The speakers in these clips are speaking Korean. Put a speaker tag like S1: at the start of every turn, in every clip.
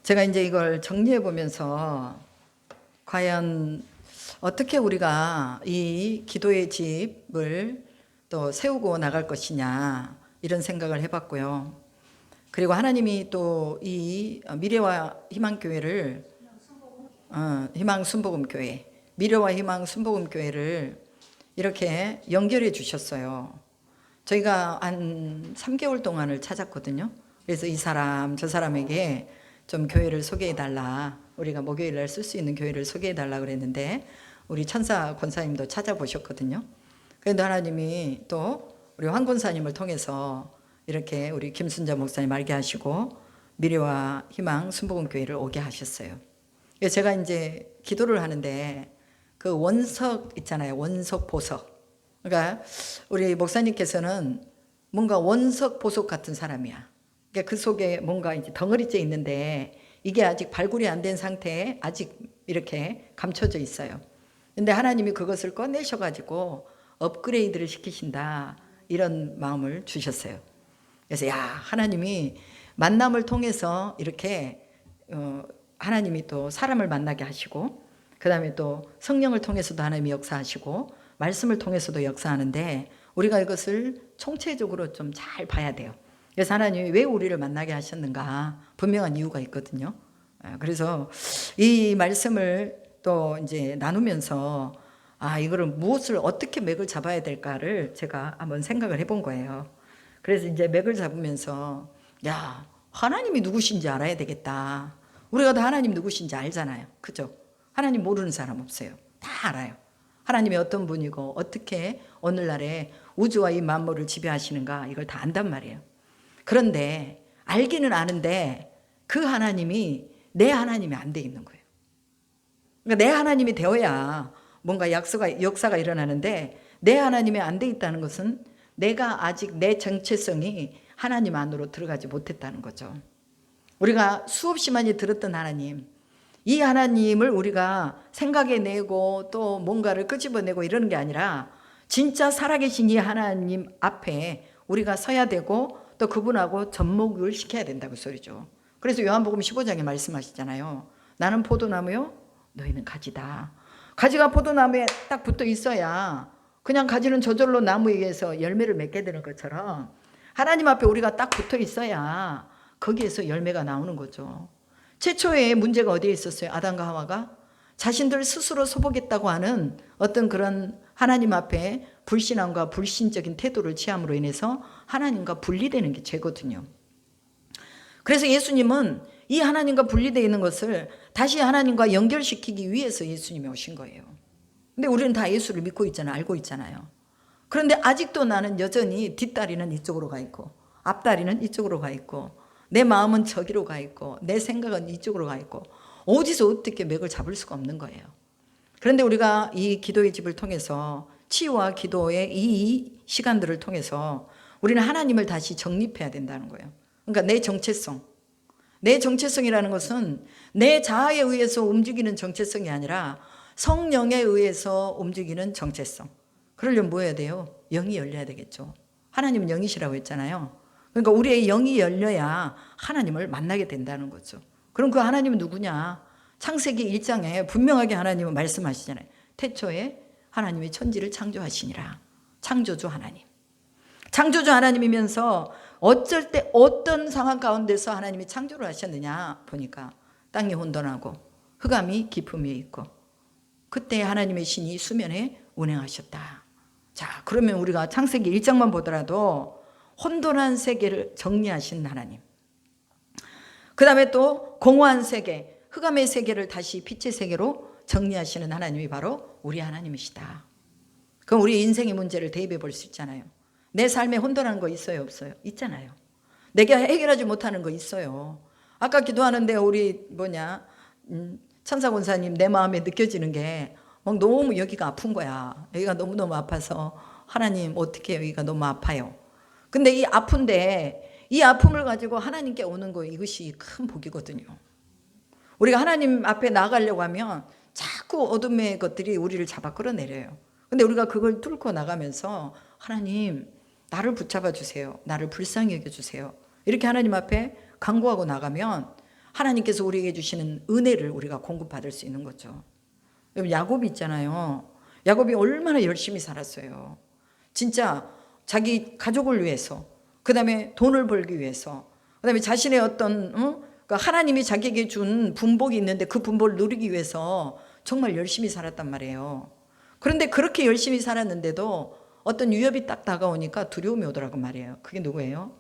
S1: 제가 이제 이걸 정리해 보면서 과연 어떻게 우리가 이 기도의 집을 또 세우고 나갈 것이냐 이런 생각을 해봤고요. 그리고 하나님이 또 이 미래와 희망교회를 희망순복음교회 미래와 희망순복음교회를 이렇게 연결해 주셨어요. 저희가 한 3개월 동안을 찾았거든요. 그래서 이 사람 저 사람에게 좀 교회를 소개해 달라, 우리가 목요일 날 쓸 수 있는 교회를 소개해 달라 그랬는데 우리 천사 권사님도 찾아보셨거든요. 그런데 하나님이 또 우리 황 권사님을 통해서 이렇게 우리 김순자 목사님 알게 하시고 미래와 희망 순복음교회를 오게 하셨어요. 그래서 제가 이제 기도를 하는데 그 원석 있잖아요. 원석 보석. 그러니까 우리 목사님께서는 뭔가 원석 보석 같은 사람이야. 그러니까 그 속에 뭔가 이제 덩어리째 있는데 이게 아직 발굴이 안 된 상태에 아직 이렇게 감춰져 있어요. 근데 하나님이 그것을 꺼내셔가지고 업그레이드를 시키신다, 이런 마음을 주셨어요. 그래서 하나님이 만남을 통해서 이렇게 하나님이 또 사람을 만나게 하시고, 그 다음에 또 성령을 통해서도 하나님이 역사하시고 말씀을 통해서도 역사하는데 우리가 이것을 총체적으로 좀 잘 봐야 돼요. 그래서 하나님이 왜 우리를 만나게 하셨는가 분명한 이유가 있거든요. 그래서 이 말씀을 또 이제 나누면서 이거를 무엇을 어떻게 맥을 잡아야 될까를 제가 한번 생각을 해본 거예요. 그래서 이제 맥을 잡으면서 하나님이 누구신지 알아야 되겠다. 우리가 다 하나님 누구신지 알잖아요. 그죠? 하나님 모르는 사람 없어요. 다 알아요. 하나님이 어떤 분이고 어떻게 오늘날에 우주와 이 만물을 지배하시는가 이걸 다 안단 말이에요. 그런데 알기는 아는데 그 하나님이 내 하나님이 안 돼 있는 거예요. 그러니까 내 하나님이 되어야 뭔가 역사가 일어나는데 내 하나님이 안 돼 있다는 것은 내가 아직 내 정체성이 하나님 안으로 들어가지 못했다는 거죠. 우리가 수없이 많이 들었던 하나님, 이 하나님을 우리가 생각해내고 또 뭔가를 끄집어내고 이러는 게 아니라 진짜 살아계신 이 하나님 앞에 우리가 서야 되고 또 그분하고 접목을 시켜야 된다고 소리죠. 그래서 요한복음 15장에 말씀하시잖아요. 나는 포도나무요, 너희는 가지다. 가지가 포도나무에 딱 붙어 있어야 그냥 가지는 저절로 나무에서 열매를 맺게 되는 것처럼 하나님 앞에 우리가 딱 붙어 있어야 거기에서 열매가 나오는 거죠. 최초의 문제가 어디에 있었어요? 아담과 하와가 자신들 스스로 소복했다고 하는 어떤 그런 하나님 앞에 불신함과 불신적인 태도를 취함으로 인해서 하나님과 분리되는 게 죄거든요. 그래서 예수님은 이 하나님과 분리되어 있는 것을 다시 하나님과 연결시키기 위해서 예수님이 오신 거예요. 근데 우리는 다 예수를 믿고 있잖아요. 알고 있잖아요. 그런데 아직도 나는 여전히 뒷다리는 이쪽으로 가 있고 앞다리는 이쪽으로 가 있고 내 마음은 저기로 가 있고 내 생각은 이쪽으로 가 있고 어디서 어떻게 맥을 잡을 수가 없는 거예요. 그런데 우리가 이 기도의 집을 통해서 치유와 기도의 이 시간들을 통해서 우리는 하나님을 다시 정립해야 된다는 거예요. 그러니까 내 정체성이라는 것은 내 자아에 의해서 움직이는 정체성이 아니라 성령에 의해서 움직이는 정체성. 그러려면 뭐 해야 돼요? 영이 열려야 되겠죠. 하나님은 영이시라고 했잖아요. 그러니까 우리의 영이 열려야 하나님을 만나게 된다는 거죠. 그럼 그 하나님은 누구냐? 창세기 1장에 분명하게 하나님은 말씀하시잖아요. 태초에 하나님이 천지를 창조하시니라. 창조주 하나님. 창조주 하나님이면서 어쩔 때 어떤 상황 가운데서 하나님이 창조를 하셨느냐 보니까 땅이 혼돈하고 흑암이 깊음 위에 있고 그때 하나님의 신이 수면에 운행하셨다. 자, 그러면 우리가 창세기 1장만 보더라도 혼돈한 세계를 정리하신 하나님, 그 다음에 또 공허한 세계, 흑암의 세계를 다시 빛의 세계로 정리하시는 하나님이 바로 우리 하나님이시다. 그럼 우리 인생의 문제를 대입해 볼 수 있잖아요. 내 삶에 혼돈한 거 있어요, 없어요? 있잖아요. 내가 해결하지 못하는 거 있어요. 아까 기도하는데 우리 천사 권사님 내 마음에 느껴지는 게 막 너무 여기가 아픈 거야. 여기가 너무너무 아파서 하나님 어떻게 여기가 너무 아파요. 근데 이 아픈데 이 아픔을 가지고 하나님께 오는 거, 이것이 큰 복이거든요. 우리가 하나님 앞에 나가려고 하면 자꾸 어둠의 것들이 우리를 잡아 끌어내려요. 근데 우리가 그걸 뚫고 나가면서 하나님 나를 붙잡아 주세요. 나를 불쌍히 여겨 주세요. 이렇게 하나님 앞에 간구하고 나가면 하나님께서 우리에게 주시는 은혜를 우리가 공급받을 수 있는 거죠. 여러분, 야곱이 있잖아요. 야곱이 얼마나 열심히 살았어요. 진짜 자기 가족을 위해서, 그 다음에 돈을 벌기 위해서, 그 다음에 자신의 어떤 그러니까 하나님이 자기에게 준 분복이 있는데 그 분복을 누리기 위해서 정말 열심히 살았단 말이에요. 그런데 그렇게 열심히 살았는데도 어떤 위협이 딱 다가오니까 두려움이 오더라고 말이에요. 그게 누구예요?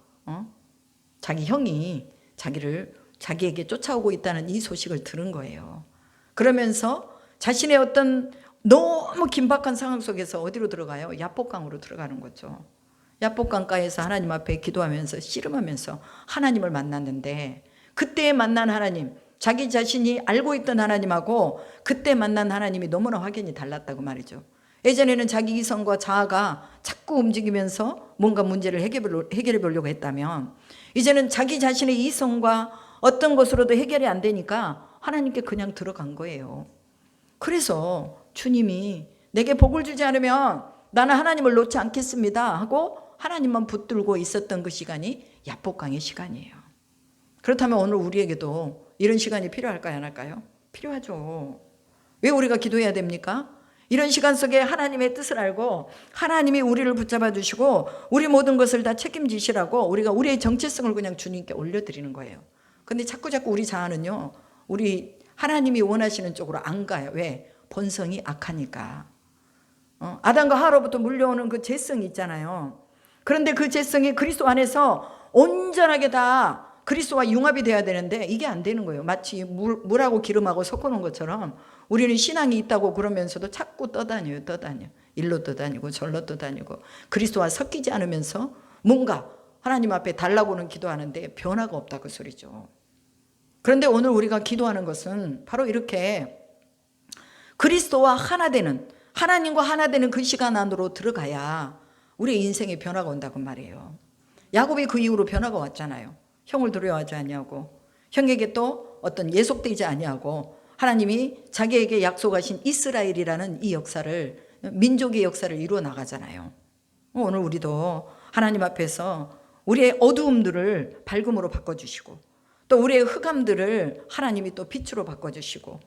S1: 자기 형이 자기에게 쫓아오고 있다는 이 소식을 들은 거예요. 그러면서 자신의 어떤 너무 긴박한 상황 속에서 어디로 들어가요? 야복강으로 들어가는 거죠. 야복강가에서 하나님 앞에 기도하면서 씨름하면서 하나님을 만났는데, 그때 만난 하나님, 자기 자신이 알고 있던 하나님하고 그때 만난 하나님이 너무나 확연히 달랐다고 말이죠. 예전에는 자기 이성과 자아가 자꾸 움직이면서 뭔가 문제를 해결해 보려고 했다면, 이제는 자기 자신의 이성과 어떤 것으로도 해결이 안 되니까 하나님께 그냥 들어간 거예요. 그래서 주님이 내게 복을 주지 않으면 나는 하나님을 놓지 않겠습니다 하고 하나님만 붙들고 있었던 그 시간이 야복강의 시간이에요. 그렇다면 오늘 우리에게도 이런 시간이 필요할까요, 안 할까요? 필요하죠. 왜 우리가 기도해야 됩니까? 이런 시간 속에 하나님의 뜻을 알고 하나님이 우리를 붙잡아 주시고 우리 모든 것을 다 책임지시라고 우리가 우리의 정체성을 그냥 주님께 올려드리는 거예요. 근데 자꾸 우리 자아는요, 우리 하나님이 원하시는 쪽으로 안 가요. 왜? 본성이 악하니까. 아담과 하와로부터 물려오는 그 죄성이 있잖아요. 그런데 그 죄성이 그리스도 안에서 온전하게 다 그리스도와 융합이 돼야 되는데 이게 안 되는 거예요. 마치 물하고 기름하고 섞어놓은 것처럼 우리는 신앙이 있다고 그러면서도 자꾸 떠다녀요. 일로 떠다니고 절로 떠다니고 그리스도와 섞이지 않으면서 뭔가 하나님 앞에 달라고는 기도하는데 변화가 없다 그 소리죠. 그런데 오늘 우리가 기도하는 것은 바로 이렇게 그리스도와 하나 되는, 하나님과 하나 되는 그 시간 안으로 들어가야 우리의 인생에 변화가 온다고 말이에요. 야곱이 그 이후로 변화가 왔잖아요. 형을 두려워하지 아니하고 형에게 또 어떤 예속되지 아니하고 하나님이 자기에게 약속하신 이스라엘이라는 이 역사를, 민족의 역사를 이루어 나가잖아요. 오늘 우리도 하나님 앞에서 우리의 어두움들을 밝음으로 바꿔주시고 또 우리의 흑암들을 하나님이 또 빛으로 바꿔주시고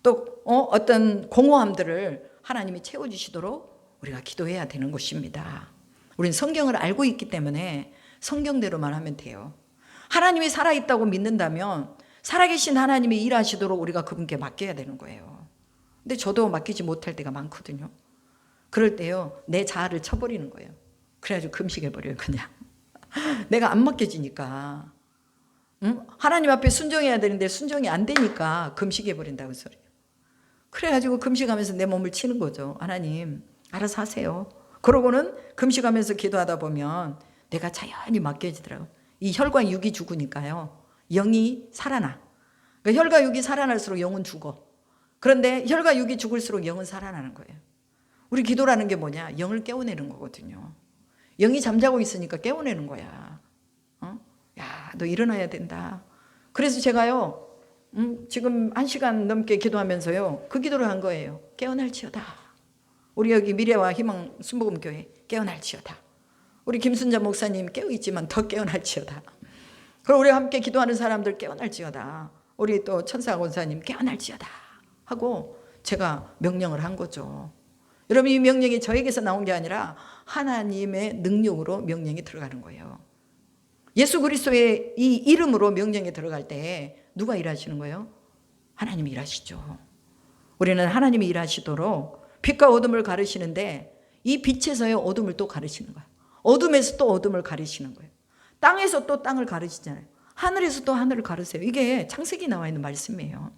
S1: 또 어떤 공허함들을 하나님이 채워주시도록 우리가 기도해야 되는 것입니다. 우리는 성경을 알고 있기 때문에 성경대로만 하면 돼요. 하나님이 살아있다고 믿는다면 살아계신 하나님이 일하시도록 우리가 그분께 맡겨야 되는 거예요. 근데 저도 맡기지 못할 때가 많거든요. 그럴 때요, 내 자아를 쳐버리는 거예요. 그래가지고 금식해버려요, 그냥. 내가 안 맡겨지니까. 하나님 앞에 순종해야 되는데 순종이 안 되니까 금식해버린다고 소리예요. 그래가지고 금식하면서 내 몸을 치는 거죠. 하나님, 알아서 하세요. 그러고는 금식하면서 기도하다 보면 내가 자연히 맡겨지더라고요. 이 혈과 육이 죽으니까요, 영이 살아나. 그러니까 혈과 육이 살아날수록 영은 죽어. 그런데 혈과 육이 죽을수록 영은 살아나는 거예요. 우리 기도라는 게 뭐냐? 영을 깨워내는 거거든요. 영이 잠자고 있으니까 깨워내는 거야. 야, 너 일어나야 된다. 그래서 제가요, 지금 1시간 넘게 기도하면서요, 그 기도를 한 거예요. 깨어날지어다. 우리 여기 미래와 희망 순복음교회 깨어날지어다. 우리 김순자 목사님 깨어있지만 더 깨어날지어다. 그리고 우리 함께 기도하는 사람들 깨어날지어다. 우리 또 천사 권사님 깨어날지어다 하고 제가 명령을 한 거죠. 여러분, 이 명령이 저에게서 나온 게 아니라 하나님의 능력으로 명령이 들어가는 거예요. 예수 그리스도의 이 이름으로 명령이 들어갈 때 누가 일하시는 거예요? 하나님이 일하시죠. 우리는 하나님이 일하시도록 빛과 어둠을 가르시는데 이 빛에서의 어둠을 또 가르시는 거예요. 어둠에서 또 어둠을 가르시는 거예요. 땅에서 또 땅을 가르치잖아요. 하늘에서 또 하늘을 가르세요. 이게 창세기 나와 있는 말씀이에요.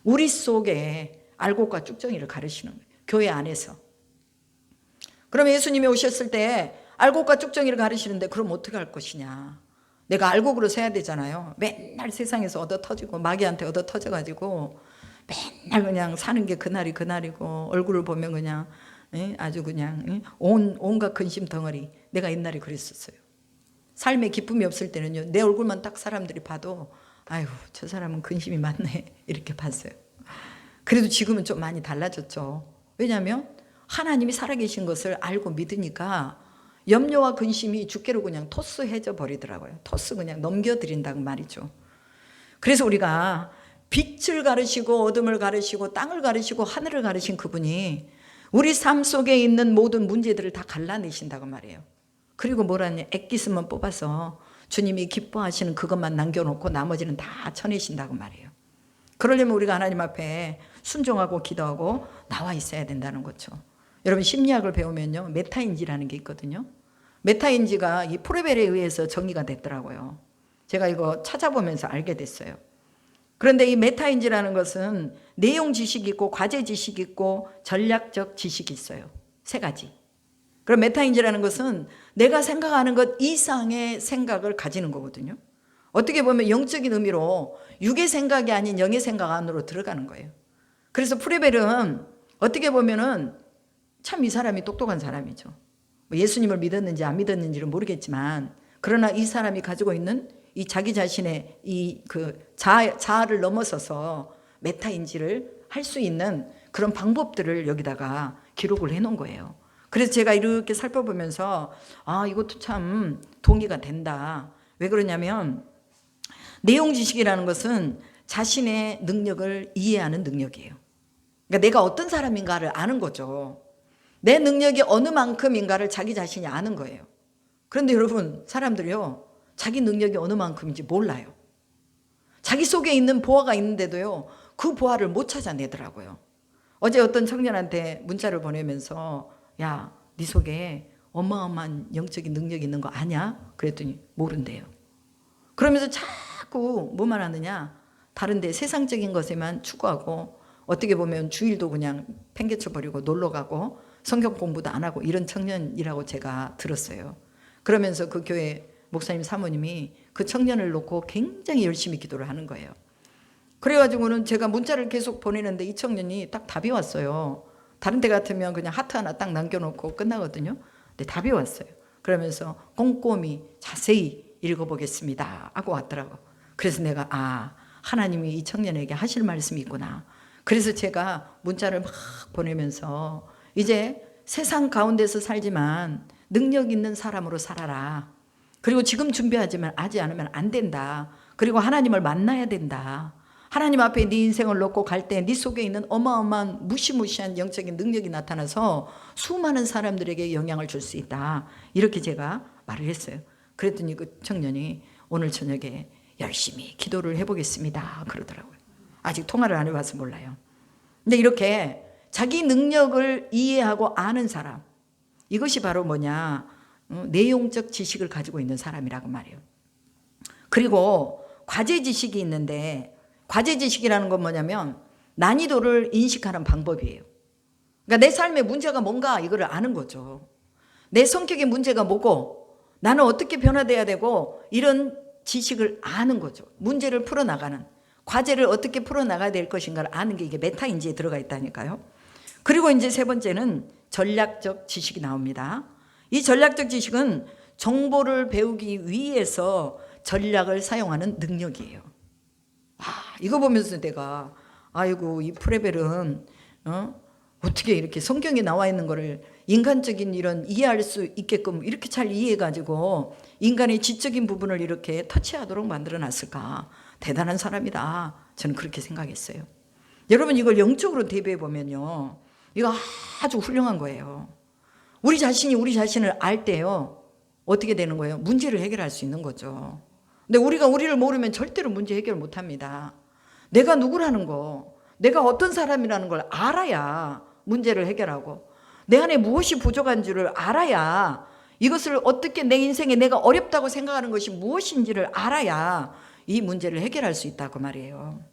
S1: 우리 속에 알곡과 쭉정이를 가르치는 거예요. 교회 안에서. 그럼 예수님이 오셨을 때 알곡과 쭉정이를 가르치는데 그럼 어떻게 할 것이냐. 내가 알곡으로 서야 되잖아요. 맨날 세상에서 얻어 터지고 마귀한테 얻어 터져가지고 맨날 그냥 사는 게 그날이고 얼굴을 보면 그냥 아주 그냥 온갖 근심 덩어리. 내가 옛날에 그랬었어요. 삶에 기쁨이 없을 때는요, 내 얼굴만 딱 사람들이 봐도 아유, 저 사람은 근심이 많네 이렇게 봤어요. 그래도 지금은 좀 많이 달라졌죠. 왜냐하면 하나님이 살아계신 것을 알고 믿으니까 염려와 근심이 주께로 그냥 토스해져 버리더라고요. 토스 그냥 넘겨드린다고 말이죠. 그래서 우리가 빛을 가르시고 어둠을 가르시고 땅을 가르시고 하늘을 가르신 그분이 우리 삶 속에 있는 모든 문제들을 다 갈라내신다고 말이에요. 그리고 뭐라냐, 엑기스만 뽑아서 주님이 기뻐하시는 그것만 남겨놓고 나머지는 다 쳐내신다고 말이에요. 그러려면 우리가 하나님 앞에 순종하고 기도하고 나와 있어야 된다는 거죠. 여러분 심리학을 배우면요, 메타인지라는 게 있거든요. 메타인지가 이 프레벨에 의해서 정의가 됐더라고요. 제가 이거 찾아보면서 알게 됐어요. 그런데 이 메타인지라는 것은 내용 지식이 있고 과제 지식이 있고 전략적 지식이 있어요. 세 가지. 그럼 메타인지라는 것은 내가 생각하는 것 이상의 생각을 가지는 거거든요. 어떻게 보면 영적인 의미로 육의 생각이 아닌 영의 생각 안으로 들어가는 거예요. 그래서 프레벨은 어떻게 보면은 참 이 사람이 똑똑한 사람이죠. 예수님을 믿었는지 안 믿었는지는 모르겠지만, 그러나 이 사람이 가지고 있는 이 자기 자신의 이 그 자아를 넘어서서 메타인지를 할 수 있는 그런 방법들을 여기다가 기록을 해놓은 거예요. 그래서 제가 이렇게 살펴보면서 이것도 참 동의가 된다. 왜 그러냐면 내용 지식이라는 것은 자신의 능력을 이해하는 능력이에요. 그러니까 내가 어떤 사람인가를 아는 거죠. 내 능력이 어느 만큼인가를 자기 자신이 아는 거예요. 그런데 여러분, 사람들이요, 자기 능력이 어느 만큼인지 몰라요. 자기 속에 있는 보화가 있는데도요, 그 보화를 못 찾아내더라고요. 어제 어떤 청년한테 문자를 보내면서 야, 네 속에 어마어마한 영적인 능력이 있는 거 아냐? 그랬더니 모른대요. 그러면서 자꾸 뭐만 하느냐? 다른데 세상적인 것에만 추구하고, 어떻게 보면 주일도 그냥 팽개쳐버리고 놀러가고 성경 공부도 안 하고 이런 청년이라고 제가 들었어요. 그러면서 그 교회 목사님 사모님이 그 청년을 놓고 굉장히 열심히 기도를 하는 거예요. 그래가지고는 제가 문자를 계속 보내는데 이 청년이 딱 답이 왔어요. 다른 데 같으면 그냥 하트 하나 딱 남겨놓고 끝나거든요. 근데 답이 왔어요. 그러면서 꼼꼼히 자세히 읽어보겠습니다 하고 왔더라고. 그래서 내가 하나님이 이 청년에게 하실 말씀이 있구나. 그래서 제가 문자를 막 보내면서 이제 세상 가운데서 살지만 능력 있는 사람으로 살아라. 그리고 지금 준비하지만 하지 않으면 안 된다. 그리고 하나님을 만나야 된다. 하나님 앞에 네 인생을 놓고 갈 때 네 속에 있는 어마어마한 무시무시한 영적인 능력이 나타나서 수많은 사람들에게 영향을 줄 수 있다. 이렇게 제가 말을 했어요. 그랬더니 그 청년이 오늘 저녁에 열심히 기도를 해보겠습니다 그러더라고요. 아직 통화를 안 해봐서 몰라요. 근데 이렇게 자기 능력을 이해하고 아는 사람, 이것이 바로 뭐냐, 내용적 지식을 가지고 있는 사람이라고 말이에요. 그리고 과제 지식이 있는데, 과제 지식이라는 건 뭐냐면 난이도를 인식하는 방법이에요. 그러니까 내 삶의 문제가 뭔가 이거를 아는 거죠. 내 성격의 문제가 뭐고 나는 어떻게 변화돼야 되고 이런 지식을 아는 거죠. 문제를 풀어나가는, 과제를 어떻게 풀어나가야 될 것인가를 아는 게 이게 메타인지에 들어가 있다니까요. 그리고 이제 세 번째는 전략적 지식이 나옵니다. 이 전략적 지식은 정보를 배우기 위해서 전략을 사용하는 능력이에요. 이거 보면서 내가 아이고 이 프레벨은 어떻게 이렇게 성경에 나와 있는 거를 인간적인 이런 이해할 수 있게끔 이렇게 잘 이해해가지고 인간의 지적인 부분을 이렇게 터치하도록 만들어놨을까. 대단한 사람이다. 저는 그렇게 생각했어요. 여러분 이걸 영적으로 대비해 보면요, 이거 아주 훌륭한 거예요. 우리 자신이 우리 자신을 알 때요, 어떻게 되는 거예요? 문제를 해결할 수 있는 거죠. 근데 우리가 우리를 모르면 절대로 문제 해결 못합니다. 내가 누구라는 거, 내가 어떤 사람이라는 걸 알아야 문제를 해결하고, 내 안에 무엇이 부족한 줄을 알아야, 이것을 어떻게 내 인생에 내가 어렵다고 생각하는 것이 무엇인지를 알아야 이 문제를 해결할 수 있다고 말이에요.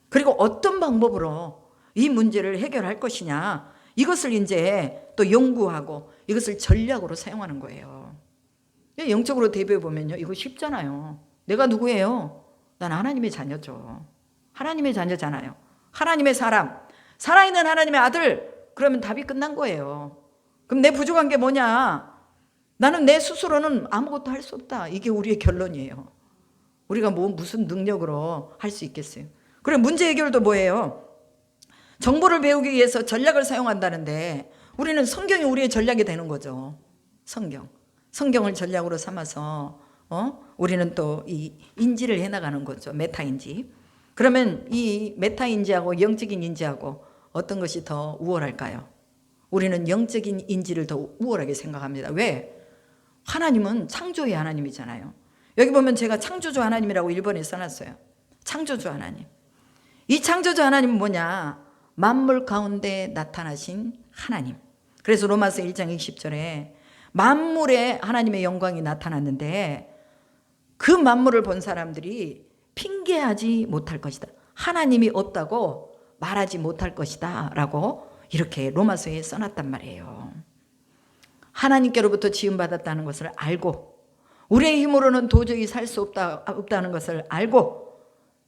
S1: 그리고 어떤 방법으로 이 문제를 해결할 것이냐, 이것을 이제 또 연구하고 이것을 전략으로 사용하는 거예요. 영적으로 대비해 보면요, 이거 쉽잖아요. 내가 누구예요? 난 하나님의 자녀죠. 하나님의 자녀잖아요. 하나님의 사람, 살아있는 하나님의 아들. 그러면 답이 끝난 거예요. 그럼 내 부족한 게 뭐냐? 나는 내 스스로는 아무것도 할 수 없다. 이게 우리의 결론이에요. 우리가 무슨 능력으로 할 수 있겠어요? 그럼 문제 해결도 뭐예요? 정보를 배우기 위해서 전략을 사용한다는데 우리는 성경이 우리의 전략이 되는 거죠. 성경을 전략으로 삼아서 우리는 또 이 인지를 해나가는 거죠. 메타인지. 그러면 이 메타인지하고 영적인 인지하고 어떤 것이 더 우월할까요? 우리는 영적인 인지를 더 우월하게 생각합니다. 왜? 하나님은 창조의 하나님이잖아요. 여기 보면 제가 창조주 하나님이라고 1번에 써놨어요. 창조주 하나님. 이 창조주 하나님은 뭐냐? 만물 가운데 나타나신 하나님. 그래서 로마서 1장 20절에 만물에 하나님의 영광이 나타났는데 그 만물을 본 사람들이 핑계하지 못할 것이다. 하나님이 없다고 말하지 못할 것이다 라고 이렇게 로마서에 써놨단 말이에요. 하나님께로부터 지음받았다는 것을 알고 우리의 힘으로는 도저히 살 수 없다는 것을 알고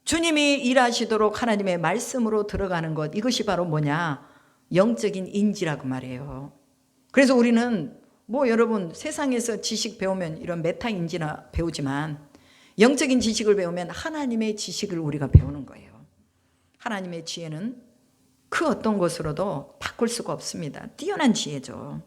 S1: 주님이 일하시도록 하나님의 말씀으로 들어가는 것, 이것이 바로 뭐냐? 영적인 인지라고 말이에요. 그래서 우리는 여러분 세상에서 지식 배우면 이런 메타 인지나 배우지만 영적인 지식을 배우면 하나님의 지식을 우리가 배우는 거예요. 하나님의 지혜는 그 어떤 것으로도 바꿀 수가 없습니다. 뛰어난 지혜죠.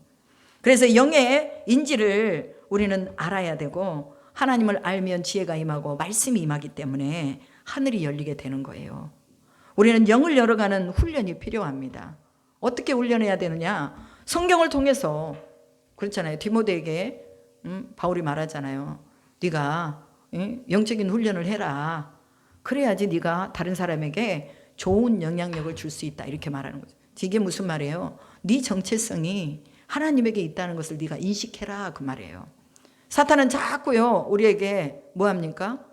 S1: 그래서 영의 인지를 우리는 알아야 되고 하나님을 알면 지혜가 임하고 말씀이 임하기 때문에 하늘이 열리게 되는 거예요. 우리는 영을 열어가는 훈련이 필요합니다. 어떻게 훈련해야 되느냐? 성경을 통해서 그렇잖아요. 디모데에게 바울이 말하잖아요. 네가 영적인 훈련을 해라. 그래야지 네가 다른 사람에게 좋은 영향력을 줄 수 있다. 이렇게 말하는 거죠. 이게 무슨 말이에요? 네 정체성이 하나님에게 있다는 것을 네가 인식해라 그 말이에요. 사탄은 자꾸요 우리에게 뭐합니까?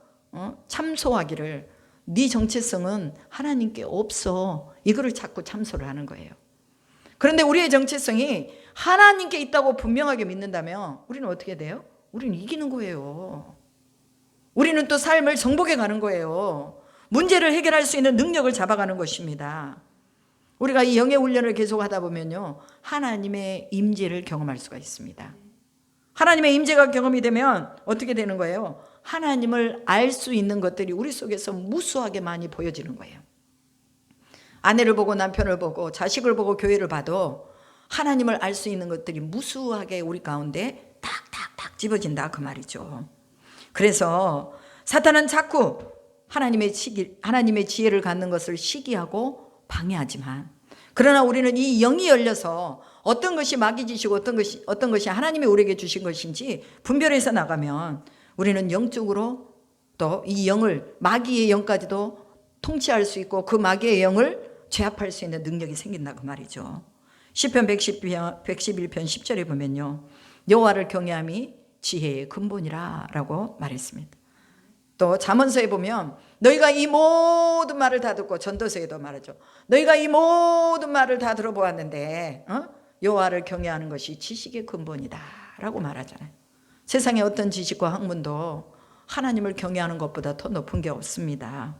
S1: 참소하기를 네 정체성은 하나님께 없어. 이거를 자꾸 참소를 하는 거예요. 그런데 우리의 정체성이 하나님께 있다고 분명하게 믿는다면 우리는 어떻게 돼요? 우리는 이기는 거예요. 우리는 또 삶을 정복해 가는 거예요. 문제를 해결할 수 있는 능력을 잡아가는 것입니다. 우리가 이 영의 훈련을 계속 하다 보면요 하나님의 임재를 경험할 수가 있습니다. 하나님의 임재가 경험이 되면 어떻게 되는 거예요? 하나님을 알 수 있는 것들이 우리 속에서 무수하게 많이 보여지는 거예요. 아내를 보고 남편을 보고 자식을 보고 교회를 봐도 하나님을 알 수 있는 것들이 무수하게 우리 가운데 탁탁탁 집어진다 그 말이죠. 그래서 사탄은 자꾸 하나님의 지혜를 갖는 것을 시기하고 방해하지만 그러나 우리는 이 영이 열려서 어떤 것이 마귀 짓이고 어떤 것이 하나님이 우리에게 주신 것인지 분별해서 나가면 우리는 영적으로 또 이 영을 마귀의 영까지도 통치할 수 있고 그 마귀의 영을 제압할 수 있는 능력이 생긴다 그 말이죠. 시편 111편 10절에 보면요 여호와를 경외함이 지혜의 근본이라 라고 말했습니다. 또 잠언서에 보면 너희가 이 모든 말을 다 듣고 전도서에도 말하죠. 너희가 이 모든 말을 다 들어보았는데 여호와를 경외하는 것이 지식의 근본이다 라고 말하잖아요. 세상의 어떤 지식과 학문도 하나님을 경외하는 것보다 더 높은 게 없습니다.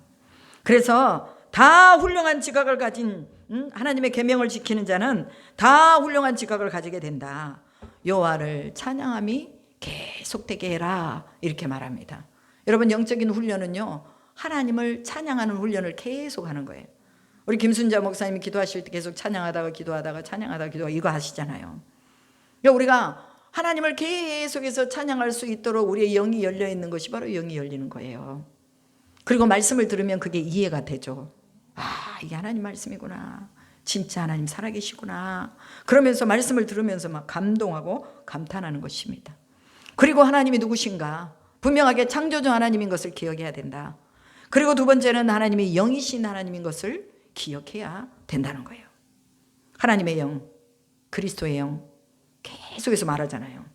S1: 그래서 다 훌륭한 지각을 가진 하나님의 계명을 지키는 자는 다 훌륭한 지각을 가지게 된다. 여호와를 찬양함이 계속되게 해라 이렇게 말합니다. 여러분 영적인 훈련은요 하나님을 찬양하는 훈련을 계속 하는 거예요. 우리 김순자 목사님이 기도하실 때 계속 찬양하다가 기도하다가 이거 하시잖아요. 그러니까 우리가 하나님을 계속해서 찬양할 수 있도록 우리의 영이 열려 있는 것이 바로 영이 열리는 거예요. 그리고 말씀을 들으면 그게 이해가 되죠. 아 이게 하나님 말씀이구나. 진짜 하나님 살아계시구나. 그러면서 말씀을 들으면서 막 감동하고 감탄하는 것입니다. 그리고 하나님이 누구신가? 분명하게 창조주 하나님인 것을 기억해야 된다. 그리고 두 번째는 하나님이 영이신 하나님인 것을 기억해야 된다는 거예요. 하나님의 영, 그리스도의 영 계속해서 말하잖아요.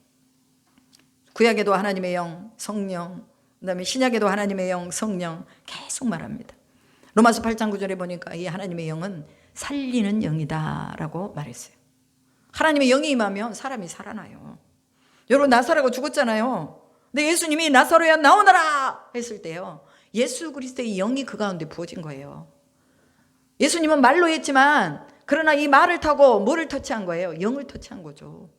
S1: 구약에도 하나님의 영, 성령, 그다음에 신약에도 하나님의 영, 성령 계속 말합니다. 로마서 8장 9절에 보니까 이 하나님의 영은 살리는 영이다라고 말했어요. 하나님의 영이 임하면 사람이 살아나요. 여러분 나사로가 죽었잖아요. 근데 예수님이 나사로야 나오너라 했을 때요. 예수 그리스도의 영이 그 가운데 부어진 거예요. 예수님은 말로 했지만 그러나 이 말을 타고 뭐를 터치한 거예요? 영을 터치한 거죠.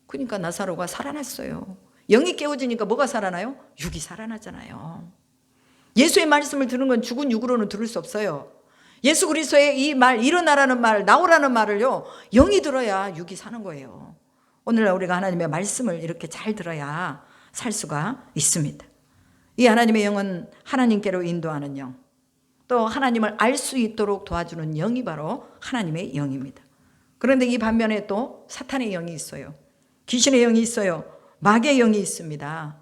S1: 그러니까 나사로가 살아났어요. 영이 깨워지니까 뭐가 살아나요? 육이 살아나잖아요. 예수의 말씀을 들은 건 죽은 육으로는 들을 수 없어요. 예수 그리스도의 이 말, 일어나라는 말, 나오라는 말을요 영이 들어야 육이 사는 거예요. 오늘날 우리가 하나님의 말씀을 이렇게 잘 들어야 살 수가 있습니다. 이 하나님의 영은 하나님께로 인도하는 영, 또 하나님을 알 수 있도록 도와주는 영이 바로 하나님의 영입니다. 그런데 이 반면에 또 사탄의 영이 있어요. 귀신의 영이 있어요. 마귀의 영이 있습니다.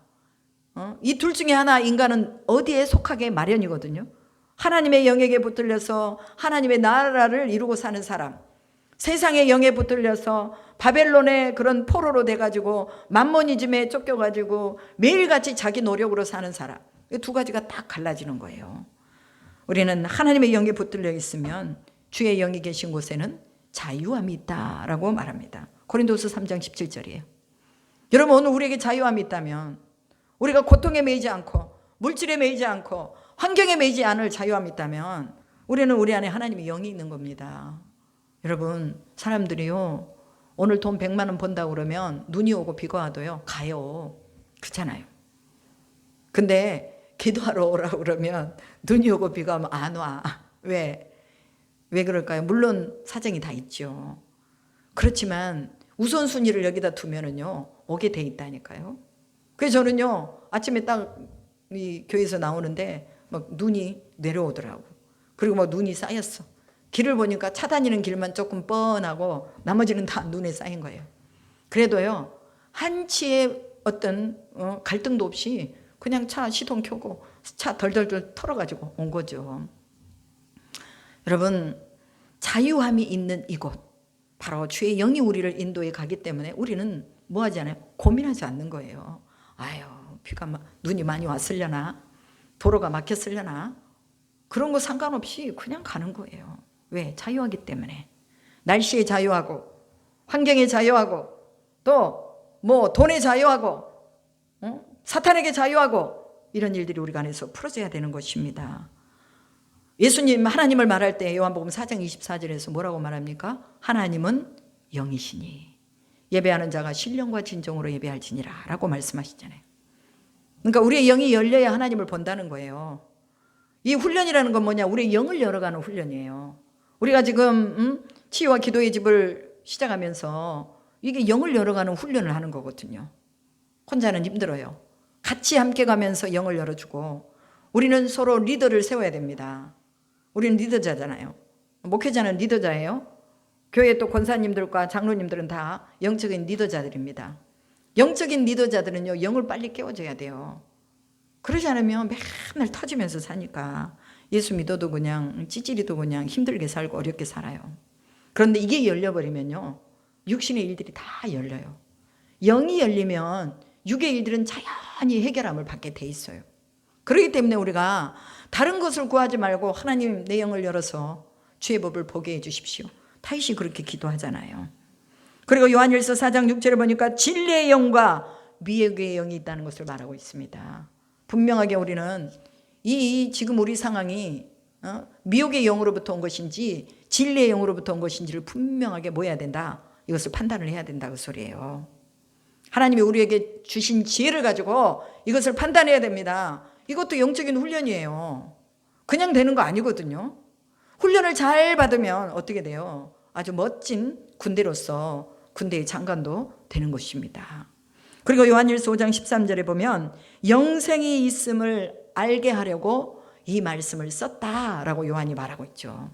S1: 이 둘 중에 하나 인간은 어디에 속하게 마련이거든요. 하나님의 영에게 붙들려서 하나님의 나라를 이루고 사는 사람, 세상의 영에 붙들려서 바벨론의 그런 포로로 돼가지고 만모니즘에 쫓겨가지고 매일같이 자기 노력으로 사는 사람, 이 두 가지가 딱 갈라지는 거예요. 우리는 하나님의 영에 붙들려 있으면 주의 영이 계신 곳에는 자유함이 있다라고 말합니다. 고린도서 3장 17절이에요. 여러분, 오늘 우리에게 자유함이 있다면, 우리가 고통에 매이지 않고 물질에 매이지 않고 환경에 매이지 않을 자유함이 있다면 우리는 우리 안에 하나님의 영이 있는 겁니다. 여러분, 사람들이요, 오늘 돈 100만 원 번다고 그러면 눈이 오고 비가 와도요 가요. 그렇잖아요. 근데 기도하러 오라고 그러면 눈이 오고 비가 오면 안 와. 왜 그럴까요? 물론 사정이 다 있죠. 그렇지만 우선순위를 여기다 두면은요 오게 돼 있다니까요. 그래서 저는요 아침에 딱 이 교회에서 나오는데 막 눈이 내려오더라고. 그리고 막 눈이 쌓였어. 길을 보니까 차 다니는 길만 조금 뻔하고 나머지는 다 눈에 쌓인 거예요. 그래도요 한치의 어떤 갈등도 없이 그냥 차 시동 켜고 차 덜덜덜 털어가지고 온 거죠. 여러분, 자유함이 있는 이곳, 바로 주의 영이 우리를 인도해 가기 때문에 우리는 뭐 하지 않아요? 고민하지 않는 거예요. 아유, 눈이 많이 왔으려나? 도로가 막혔으려나? 그런 거 상관없이 그냥 가는 거예요. 왜? 자유하기 때문에. 날씨에 자유하고, 환경에 자유하고, 또 뭐 돈에 자유하고, 사탄에게 자유하고, 이런 일들이 우리가 안에서 풀어져야 되는 것입니다. 예수님, 하나님을 말할 때 요한복음 4장 24절에서 뭐라고 말합니까? 하나님은 영이시니 예배하는 자가 신령과 진정으로 예배할지니라 라고 말씀하시잖아요. 그러니까 우리의 영이 열려야 하나님을 본다는 거예요. 이 훈련이라는 건 뭐냐? 우리의 영을 열어가는 훈련이에요. 우리가 지금 치유와 기도의 집을 시작하면서 이게 영을 열어가는 훈련을 하는 거거든요. 혼자는 힘들어요. 같이 함께 가면서 영을 열어주고, 우리는 서로 리더를 세워야 됩니다. 우리는 리더자잖아요. 목회자는 리더자예요. 교회 또 권사님들과 장로님들은 다 영적인 리더자들입니다. 영적인 리더자들은요 영을 빨리 깨워줘야 돼요. 그러지 않으면 맨날 터지면서 사니까 예수 믿어도 그냥 찌질이도 그냥 힘들게 살고 어렵게 살아요. 그런데 이게 열려버리면요 육신의 일들이 다 열려요. 영이 열리면 육의 일들은 자연히 해결함을 받게 돼 있어요. 그렇기 때문에 우리가 다른 것을 구하지 말고 하나님 내 영을 열어서 주의 법을 보게 해 주십시오. 다윗이 그렇게 기도하잖아요. 그리고 요한일서 4장 6절에 보니까 진리의 영과 미혹의 영이 있다는 것을 말하고 있습니다. 분명하게 우리는 이 지금 우리 상황이 미혹의 영으로부터 온 것인지 진리의 영으로부터 온 것인지를 분명하게 뭐 해야 된다? 이것을 판단을 해야 된다 그 소리예요. 하나님이 우리에게 주신 지혜를 가지고 이것을 판단해야 됩니다. 이것도 영적인 훈련이에요. 그냥 되는 거 아니거든요. 훈련을 잘 받으면 어떻게 돼요? 아주 멋진 군대로서 군대의 장관도 되는 것입니다. 그리고 요한일서 5장 13절에 보면 영생이 있음을 알게 하려고 이 말씀을 썼다라고 요한이 말하고 있죠.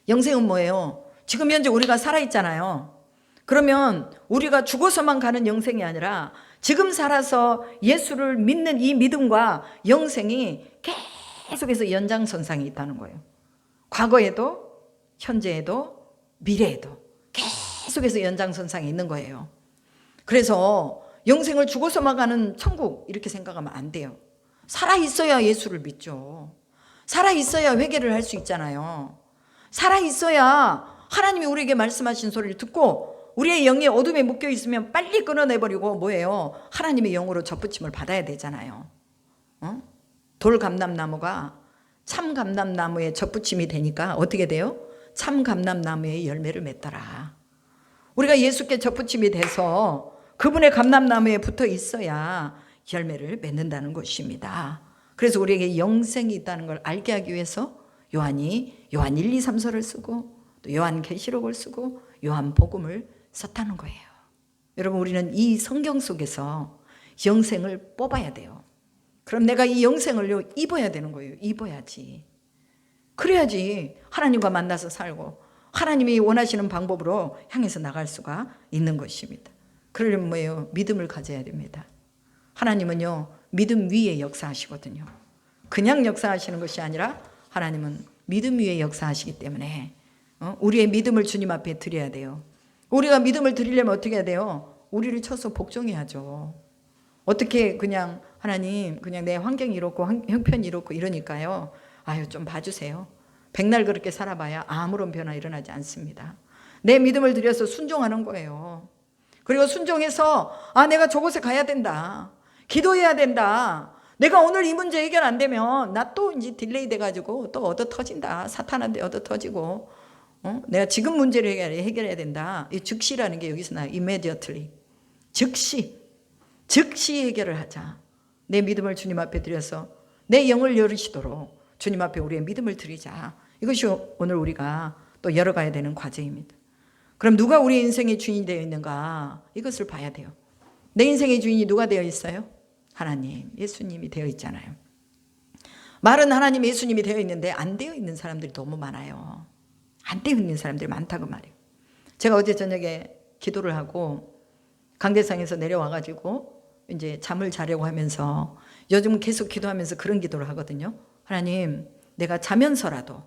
S1: 영생은 뭐예요? 지금 현재 우리가 살아있잖아요. 그러면 우리가 죽어서만 가는 영생이 아니라 지금 살아서 예수를 믿는 이 믿음과 영생이 계속해서 연장선상에 있다는 거예요. 과거에도 현재에도 미래에도 계속해서 연장선상에 있는 거예요. 그래서 영생을 죽어서만 가는 천국 이렇게 생각하면 안 돼요. 살아있어야 예수를 믿죠. 살아있어야 회개를 할 수 있잖아요. 살아있어야 하나님이 우리에게 말씀하신 소리를 듣고 우리의 영이 어둠에 묶여 있으면 빨리 끊어내버리고 뭐예요? 하나님의 영으로 접붙임을 받아야 되잖아요. 돌감람나무가 참감람나무에 접붙임이 되니까 어떻게 돼요? 참감람나무의 열매를 맺더라. 우리가 예수께 접붙임이 돼서 그분의 감람나무에 붙어 있어야 열매를 맺는다는 것입니다. 그래서 우리에게 영생이 있다는 걸 알게 하기 위해서 요한이 요한 1, 2, 3서를 쓰고 또 요한계시록을 쓰고 요한복음을 썼다는 거예요. 여러분, 우리는 이 성경 속에서 영생을 뽑아야 돼요. 그럼 내가 이 영생을요 입어야 되는 거예요. 입어야지. 그래야지 하나님과 만나서 살고 하나님이 원하시는 방법으로 향해서 나갈 수가 있는 것입니다. 그러려면 뭐예요? 믿음을 가져야 됩니다. 하나님은요 믿음 위에 역사하시거든요. 그냥 역사하시는 것이 아니라 하나님은 믿음 위에 역사하시기 때문에 우리의 믿음을 주님 앞에 드려야 돼요. 우리가 믿음을 드리려면 어떻게 해야 돼요? 우리를 쳐서 복종해야죠. 어떻게 그냥 하나님 그냥 내 환경이 이렇고 형편이 이렇고 이러니까요. 아유 좀 봐주세요. 백날 그렇게 살아봐야 아무런 변화 일어나지 않습니다. 내 믿음을 들여서 순종하는 거예요. 그리고 순종해서 내가 저곳에 가야 된다. 기도해야 된다. 내가 오늘 이 문제 해결 안 되면 나 또 이제 딜레이 돼가지고 또 얻어 터진다. 사탄한테 얻어 터지고 내가 지금 문제를 해결해야 된다. 이 즉시라는 게 여기서 나와요. immediately. 즉시 해결을 하자. 내 믿음을 주님 앞에 드려서 내 영을 열으시도록 주님 앞에 우리의 믿음을 드리자. 이것이 오늘 우리가 또 열어가야 되는 과제입니다. 그럼 누가 우리 인생의 주인이 되어 있는가? 이것을 봐야 돼요. 내 인생의 주인이 누가 되어 있어요? 하나님, 예수님이 되어 있잖아요. 말은 하나님, 예수님이 되어 있는데 안 되어 있는 사람들이 너무 많아요. 안 되어 있는 사람들이 많다고 말이에요. 제가 어제 저녁에 기도를 하고 강대상에서 내려와가지고 이제 잠을 자려고 하면서 요즘 계속 기도하면서 그런 기도를 하거든요. 하나님, 내가 자면서라도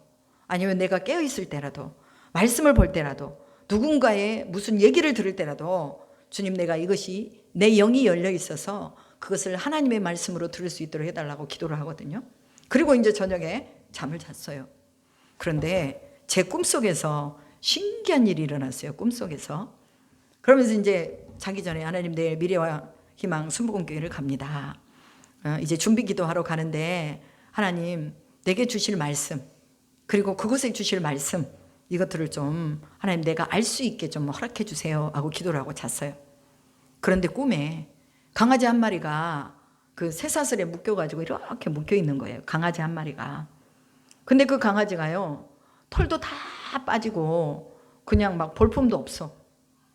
S1: 아니면 내가 깨어있을 때라도 말씀을 볼 때라도 누군가의 무슨 얘기를 들을 때라도 주님 내가 이것이 내 영이 열려 있어서 그것을 하나님의 말씀으로 들을 수 있도록 해달라고 기도를 하거든요. 그리고 이제 저녁에 잠을 잤어요. 그런데 제 꿈속에서 신기한 일이 일어났어요. 꿈속에서. 그러면서 이제 자기 전에 하나님 내일 미래와 희망 순복음교회를 갑니다. 이제 준비 기도하러 가는데 하나님 내게 주실 말씀 그리고 그곳에 주실 말씀 이것들을 좀 하나님 내가 알 수 있게 좀 허락해 주세요 하고 기도를 하고 잤어요. 그런데 꿈에 강아지 한 마리가 그 쇠사슬에 묶여가지고 이렇게 묶여 있는 거예요. 강아지 한 마리가. 근데 그 강아지가요 털도 다 빠지고 그냥 막 볼품도 없어.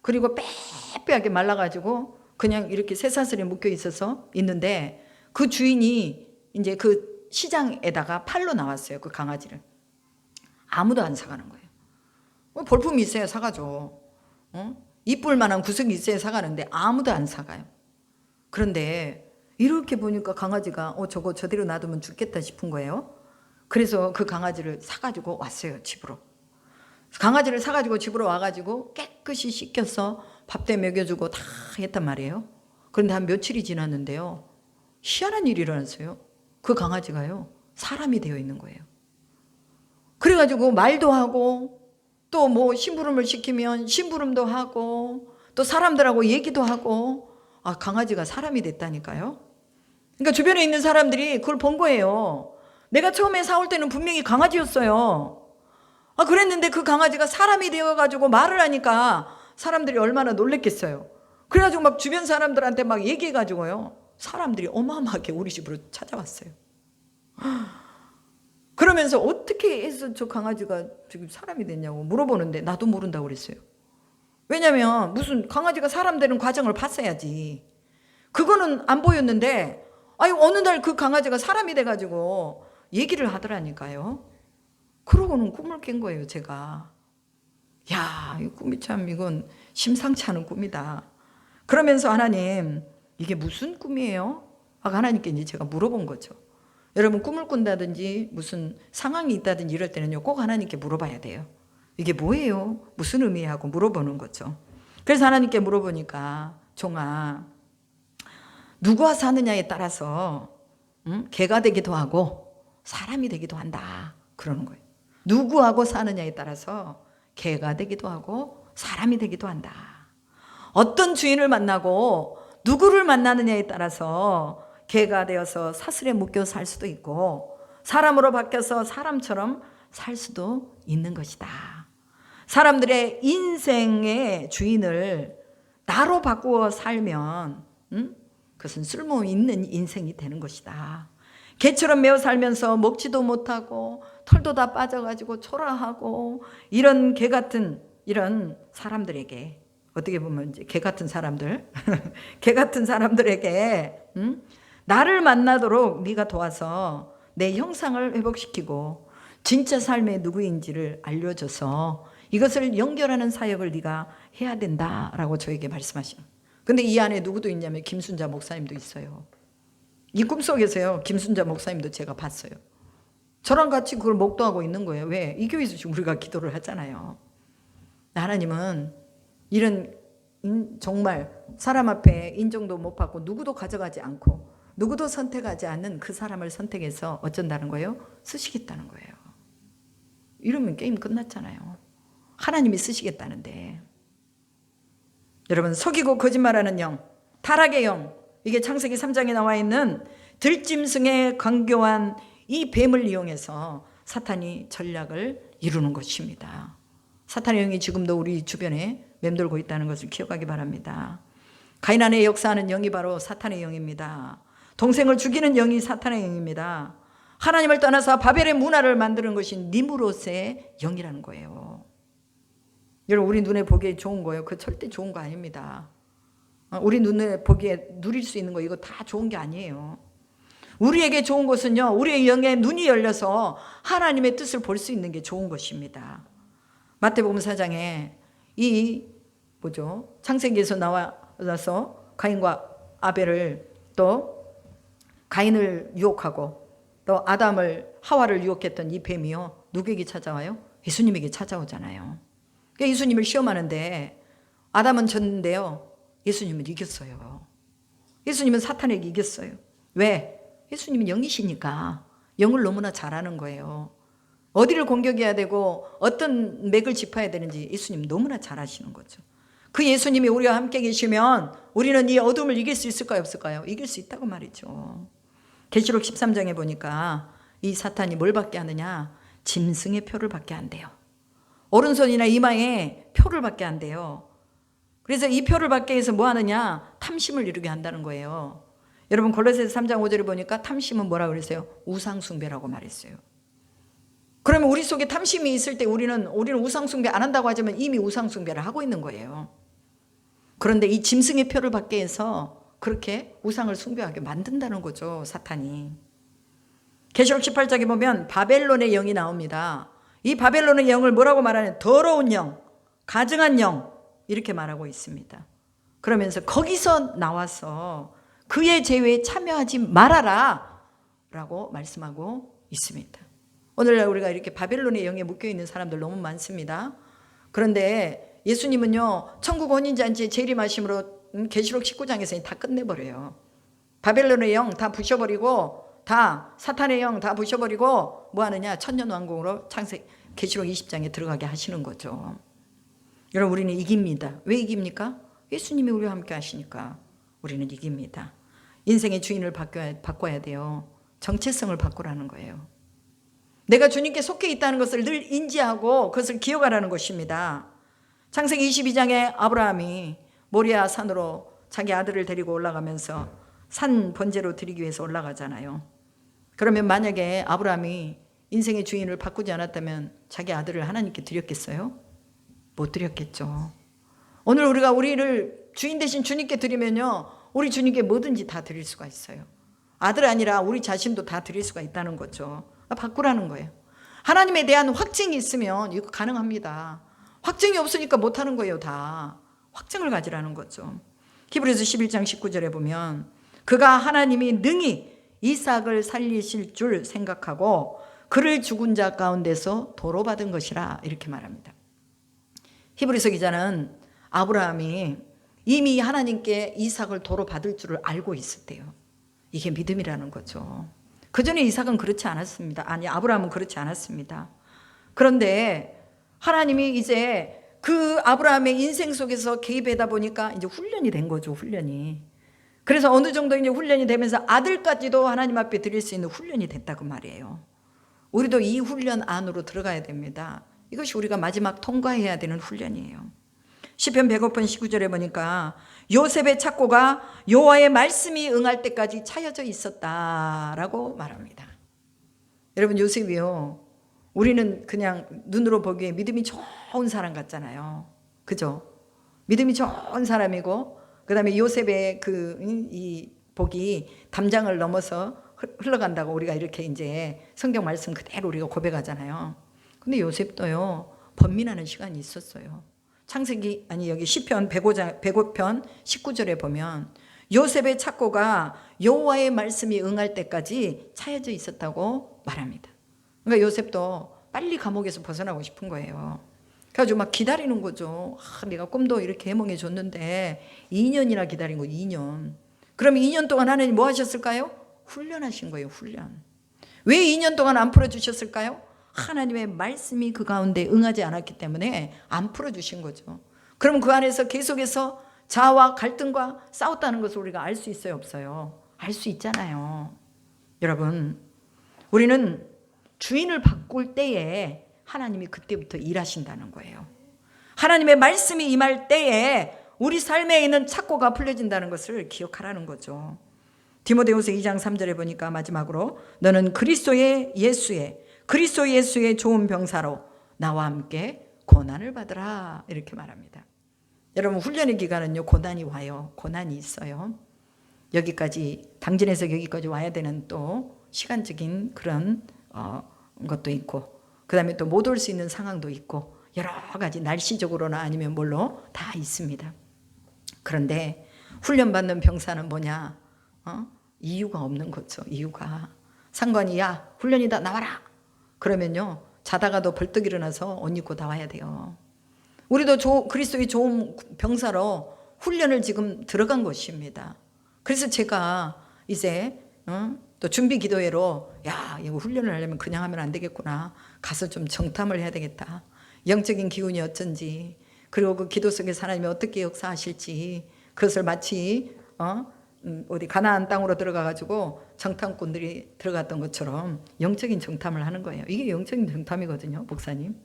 S1: 그리고 빼빼하게 말라가지고 그냥 이렇게 쇠사슬에 묶여 있어서 있는데 그 주인이 이제 그 시장에다가 팔로 나왔어요. 그 강아지를. 아무도 안 사가는 거예요. 볼품이 있어야 사가죠. 이쁠 만한 구석이 있어야 사가는데 아무도 안 사가요. 그런데 이렇게 보니까 강아지가 저거 저대로 놔두면 죽겠다 싶은 거예요. 그래서 그 강아지를 사가지고 왔어요. 집으로. 강아지를 사가지고 집으로 와가지고 깨끗이 씻겨서 밥도 먹여주고 다 했단 말이에요. 그런데 한 며칠이 지났는데요. 희한한 일이 일어났어요. 그 강아지가요. 사람이 되어 있는 거예요. 그래가지고 말도 하고 또 뭐 심부름을 시키면 심부름도 하고 또 사람들하고 얘기도 하고 강아지가 사람이 됐다니까요. 그러니까 주변에 있는 사람들이 그걸 본 거예요. 내가 처음에 사올 때는 분명히 강아지였어요. 그랬는데 그 강아지가 사람이 되어가지고 말을 하니까 사람들이 얼마나 놀랬겠어요. 그래가지고 막 주변 사람들한테 막 얘기해가지고요. 사람들이 어마어마하게 우리 집으로 찾아왔어요. 그러면서 어떻게 해서 저 강아지가 지금 사람이 됐냐고 물어보는데 나도 모른다고 그랬어요. 왜냐면 무슨 강아지가 사람 되는 과정을 봤어야지. 그거는 안 보였는데 어느 날 그 강아지가 사람이 돼가지고 얘기를 하더라니까요. 그러고는 꿈을 깬 거예요, 제가. 야, 이 꿈이 참 이건 심상치 않은 꿈이다. 그러면서 하나님, 이게 무슨 꿈이에요? 하나님께 이제 제가 물어본 거죠. 여러분 꿈을 꾼다든지 무슨 상황이 있다든지 이럴 때는요, 꼭 하나님께 물어봐야 돼요. 이게 뭐예요? 무슨 의미야? 하고 물어보는 거죠. 그래서 하나님께 물어보니까 종아, 누구와 사느냐에 따라서 개가 되기도 하고 사람이 되기도 한다. 그러는 거예요. 누구하고 사느냐에 따라서 개가 되기도 하고 사람이 되기도 한다. 어떤 주인을 만나고 누구를 만나느냐에 따라서 개가 되어서 사슬에 묶여 살 수도 있고 사람으로 바뀌어서 사람처럼 살 수도 있는 것이다. 사람들의 인생의 주인을 나로 바꾸어 살면 그것은 쓸모있는 인생이 되는 것이다. 개처럼 매어 살면서 먹지도 못하고 털도 다 빠져가지고 초라하고 이런 개 같은 이런 사람들에게 어떻게 보면 이제 개 같은 사람들, 개 같은 사람들에게 나를 만나도록 네가 도와서 내 형상을 회복시키고 진짜 삶의 누구인지를 알려줘서 이것을 연결하는 사역을 네가 해야 된다라고 저에게 말씀하시는. 근데 이 안에 누구도 있냐면 김순자 목사님도 있어요. 이 꿈속에서요, 김순자 목사님도 제가 봤어요. 저랑 같이 그걸 목도하고 있는 거예요. 왜? 이 교회에서 지금 우리가 기도를 하잖아요. 하나님은 이런 정말 사람 앞에 인정도 못 받고 누구도 가져가지 않고 누구도 선택하지 않는 그 사람을 선택해서 어쩐다는 거예요? 쓰시겠다는 거예요. 이러면 게임 끝났잖아요. 하나님이 쓰시겠다는데. 여러분, 속이고 거짓말하는 영, 타락의 영, 이게 창세기 3장에 나와 있는 들짐승에 강교한 이 뱀을 이용해서 사탄이 전략을 이루는 것입니다. 사탄의 영이 지금도 우리 주변에 맴돌고 있다는 것을 기억하기 바랍니다. 가인 안에 역사하는 영이 바로 사탄의 영입니다. 동생을 죽이는 영이 사탄의 영입니다. 하나님을 떠나서 바벨의 문화를 만드는 것이 니무롯의 영이라는 거예요. 여러분, 우리 눈에 보기에 좋은 거예요. 그거 절대 좋은 거 아닙니다. 우리 눈에 보기에 누릴 수 있는 거 이거 다 좋은 게 아니에요. 우리에게 좋은 것은요, 우리의 영의 눈이 열려서 하나님의 뜻을 볼 수 있는 게 좋은 것입니다. 마태복음 4장에 창세기에서 나와서 가인과 아벨을 또 가인을 유혹하고 또 하와를 유혹했던 이 뱀이요, 누구에게 찾아와요? 예수님에게 찾아오잖아요. 그러니까 예수님을 시험하는데 아담은 졌는데요, 예수님은 이겼어요. 예수님은 사탄에게 이겼어요. 왜? 예수님은 영이시니까 영을 너무나 잘 아는 거예요. 어디를 공격해야 되고 어떤 맥을 짚어야 되는지 예수님 너무나 잘 아시는 거죠. 그 예수님이 우리와 함께 계시면 우리는 이 어둠을 이길 수 있을까요, 없을까요? 이길 수 있다고 말이죠. 계시록 13장에 보니까 이 사탄이 뭘 받게 하느냐? 짐승의 표를 받게 한대요. 오른손이나 이마에 표를 받게 한대요. 그래서 이 표를 받게 해서 뭐 하느냐? 탐심을 이루게 한다는 거예요. 여러분, 골로새서 3장 5절에 보니까 탐심은 뭐라고 그랬어요? 우상숭배라고 말했어요. 그러면 우리 속에 탐심이 있을 때 우리는 우상숭배 안 한다고 하지만 이미 우상숭배를 하고 있는 거예요. 그런데 이 짐승의 표를 받게 해서 그렇게 우상을 숭배하게 만든다는 거죠, 사탄이. 계시록 18장에 보면 바벨론의 영이 나옵니다. 이 바벨론의 영을 뭐라고 말하냐? 더러운 영, 가증한 영, 이렇게 말하고 있습니다. 그러면서 거기서 나와서 그의 제외에 참여하지 말아라 라고 말씀하고 있습니다. 오늘날 우리가 이렇게 바벨론의 영에 묶여있는 사람들 너무 많습니다. 그런데 예수님은요, 천국 혼인잔치의 재림하심으로 계시록 19장에서 다 끝내버려요. 바벨론의 영 다 부셔버리고, 다 사탄의 영 다 부셔버리고 뭐 하느냐? 천년왕국으로 계시록 20장에 들어가게 하시는 거죠. 여러분, 우리는 이깁니다. 왜 이깁니까? 예수님이 우리와 함께 하시니까 우리는 이깁니다. 인생의 주인을 바꿔야 돼요. 정체성을 바꾸라는 거예요. 내가 주님께 속해 있다는 것을 늘 인지하고 그것을 기억하라는 것입니다. 창세기 22장에 아브라함이 모리아 산으로 자기 아들을 데리고 올라가면서 산 번제로 드리기 위해서 올라가잖아요. 그러면 만약에 아브라함이 인생의 주인을 바꾸지 않았다면 자기 아들을 하나님께 드렸겠어요? 못 드렸겠죠. 오늘 우리가 우리를 주인 대신 주님께 드리면요, 우리 주님께 뭐든지 다 드릴 수가 있어요. 아들 아니라 우리 자신도 다 드릴 수가 있다는 거죠. 바꾸라는 거예요. 하나님에 대한 확증이 있으면 이거 가능합니다. 확증이 없으니까 못하는 거예요. 다 확증을 가지라는 거죠. 히브리서 11장 19절에 보면 그가 하나님이 능히 이삭을 살리실 줄 생각하고 그를 죽은 자 가운데서 도로 받은 것이라 이렇게 말합니다. 히브리서 기자는 아브라함이 이미 하나님께 이삭을 도로 받을 줄을 알고 있었대요. 이게 믿음이라는 거죠. 그 전에 이삭은 그렇지 않았습니다. 아니, 아브라함은 그렇지 않았습니다. 그런데 하나님이 이제 그 아브라함의 인생 속에서 개입하다 보니까 이제 훈련이 된 거죠, 훈련이. 그래서 어느 정도 이제 훈련이 되면서 아들까지도 하나님 앞에 드릴 수 있는 훈련이 됐다고 말이에요. 우리도 이 훈련 안으로 들어가야 됩니다. 이것이 우리가 마지막 통과해야 되는 훈련이에요. 시편 105편 19절에 보니까 요셉의 착고가 여호와의 말씀이 응할 때까지 차여져 있었다라고 말합니다. 여러분, 요셉이요, 우리는 그냥 눈으로 보기에 믿음이 좋은 사람 같잖아요. 그죠? 믿음이 좋은 사람이고, 그 다음에 요셉의 이 복이 담장을 넘어서 흘러간다고 우리가 이렇게 이제 성경 말씀 그대로 우리가 고백하잖아요. 근데 요셉도요, 번민하는 시간이 있었어요. 여기 시편 105편 19절에 보면 요셉의 착고가 여호와의 말씀이 응할 때까지 차여져 있었다고 말합니다. 그러니까 요셉도 빨리 감옥에서 벗어나고 싶은 거예요. 그래가지고 막 기다리는 거죠. 내가 꿈도 이렇게 해몽해 줬는데 2년이나 기다린 거, 2년. 그럼 2년 동안 하나님 뭐 하셨을까요? 훈련하신 거예요, 훈련. 왜 2년 동안 안 풀어주셨을까요? 하나님의 말씀이 그 가운데 응하지 않았기 때문에 안 풀어주신 거죠. 그럼 그 안에서 계속해서 자아와 갈등과 싸웠다는 것을 우리가 알 수 있어요, 없어요? 알 수 있잖아요. 여러분, 우리는 주인을 바꿀 때에 하나님이 그때부터 일하신다는 거예요. 하나님의 말씀이 임할 때에 우리 삶에 있는 착고가 풀려진다는 것을 기억하라는 거죠. 디모데후서 2장 3절에 보니까 마지막으로 너는 그리스도 예수의 좋은 병사로 나와 함께 고난을 받으라, 이렇게 말합니다. 여러분, 훈련의 기간은요, 고난이 와요. 고난이 있어요. 여기까지, 당진에서 여기까지 와야 되는 또 시간적인 그런 것도 있고, 그 다음에 또 못 올 수 있는 상황도 있고, 여러 가지 날씨적으로나 아니면 뭘로 다 있습니다. 그런데 훈련받는 병사는 뭐냐? 이유가 없는 거죠. 이유가. 상관이 야 훈련이다 나와라. 그러면요, 자다가도 벌떡 일어나서 옷 입고 나와야 돼요. 우리도 그리스도의 좋은 병사로 훈련을 지금 들어간 것입니다. 그래서 제가 이제 또 준비 기도회로 이거 훈련을 하려면 그냥 하면 안 되겠구나. 가서 좀 정탐을 해야 되겠다. 영적인 기운이 어쩐지, 그리고 그 기도 속에서 하나님이 어떻게 역사하실지, 그것을 마치 어디 가나안 땅으로 들어가가지고 정탐꾼들이 들어갔던 것처럼 영적인 정탐을 하는 거예요. 이게 영적인 정탐이거든요, 목사님.